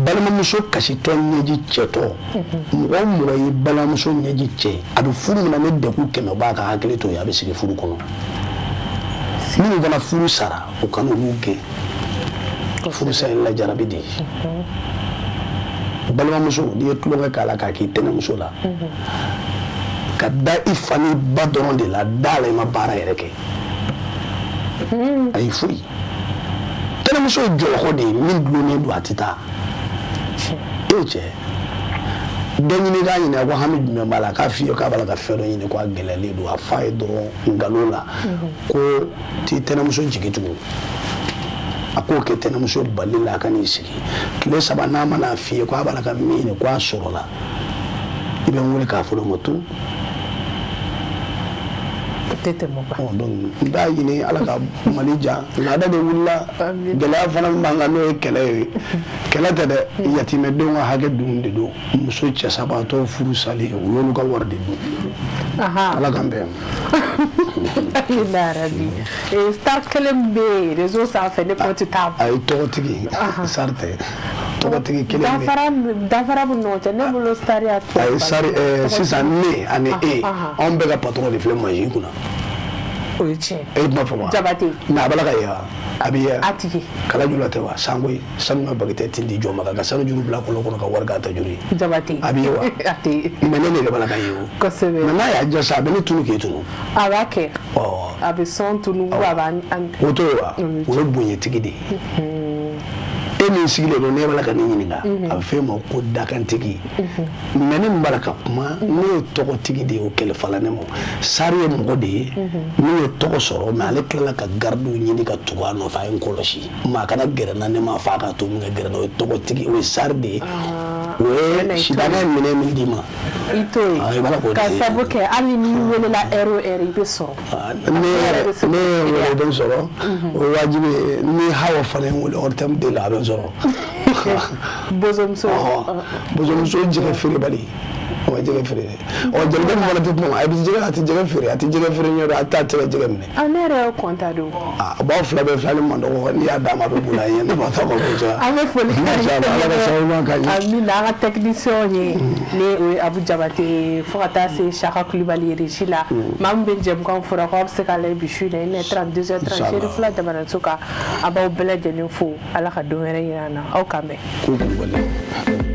balimamuso kasitɔ ɲɛji cɛtɔ mɔgɔ o mɔgɔ ye balimamuso ɲɛji cɛ a bɛ furu min na ni degun 100 b'a ka hakili to ye a bɛ sigi furu kɔnɔ minnu fana furu sara o kana olu gɛn furusa in lajarabi de ye balimamuso n'i ye tulonkɛ k'a la k'a k'i tɛnɛmuso la ka da i fa ni ba dɔrɔn de la da la i ma baara yɛrɛ kɛ ayi foyi tɛnɛmuso ye jɔlɔkɔ de ye min dulonnen don a tɛ taa e cɛ dɔ ɲini k'a ɲininka ko hami jumɛn b'a la k'a f'i ye k'a b'a la ka fɛn dɔ ɲini ko a gɛlɛyalen don a f'a ye dɔrɔn nkalon la ko t'i tɛnɛmuso jigi tugun a k'o kɛ tɛnɛmuso bali la a ka n'i sigi tile 3 n'a mana f'i ye ko a b'a la ka min ɲini ko a sɔrɔla i bɛ n wele k'a fɔ o ma tun donc n b'a ɲini ala ka Mali ja laada de wulila gɛlɛya fana min b'an kan n'o ye kɛlɛ ye kɛlɛ tɛ dɛ yatimɛdenw ka hakɛ dun de don muso cɛ sabatɔ furu sali u y'olu ka wari de dun ala k'an bɛn Larabi star kelen bɛ réseau sanfɛ ne ko tɛ taa a ye tɔgɔtigi sari tɛ tɔgɔtigi kelen bɛ dafara b'u ni ɲɔgɔn cɛ ne bolo star y'a to a ye sari sisan ne ani e anw bɛɛ ka patron de filɛ machine kunna o ye tiɲɛ e kuma fɔ ma Jabate mais a b'a la ka ye wa a bɛ ye a tigi kala jula tɛ wa sango ye sanu ma bagite tin di jɔ ma ka sanu juru bila kɔlɔn kɔnɔ ka wari k'a ta juru ye Jabate a bɛ ye wa a tɛ mais ne de b'a la ka ye o kosɛbɛ mais n'a y'a diya sa a bɛ ne tunu k'e tunu a b'a kɛ ɔ a bɛ sɔn tunu a b'a o t'o ye wa o ye bonyetigi de ye e min sigilen don ne b'a la ka ne ɲininka a bɛ f'e ma ko dakantigi mais ne min b'a la ka kuma ne ye tɔgɔtigi de ye o kɛlɛfala ne ma sari ye mɔgɔ de ye ne ye tɔgɔ sɔrɔ mais ale tilala ka gardiw ɲini ka tugu a nɔfɛ a ye n kɔlɔsi maa kana gɛrɛ n na ne m'a fɔ a ka to min ka gɛrɛ n na o ye tɔgɔtigi o ye sari de ye o ye sitanɛ ye minɛ min d'i ma i t'o ye ka sabu kɛ hali n'i welela heure o heure i bɛ sɔrɔ ne ye wele bɛ n sɔrɔ o ye wajibi ye ni hawa fana ye n wele hors terme de la a bɛ n sɔrɔ bozomuso bozomuso jɛgɛ feere bali o ma jɛgɛ feere ɔ jɛgɛ min fana tɛ kuma a bɛ jɛgɛ a tɛ jɛgɛ feere a tɛ jɛgɛ feere ɲɔdɔn a t'a tɛ ka jɛgɛ minɛ ne yɛrɛ ye kɔnta don a b'aw fila bɛɛ fila ni mandɔgɔ n'i y'a d'a ma a bɛ boli a ɲɛ ne b'a fɔ ko ja an bɛ foli ala ka sababu ɲuman k'a ɲɛ amina an ka technicien ye ne o ye Abu Jabate fo ka taa se Saka Kulibali régie la maa min bɛ jɛmukan fɔra ko a bɛ se k'a lajɛ bi su in na 32h30 Seri Fila Jamanaso kan a b'aw bɛɛ lajɛlen fo ala ka don wɛrɛ yira an na aw kan bɛn.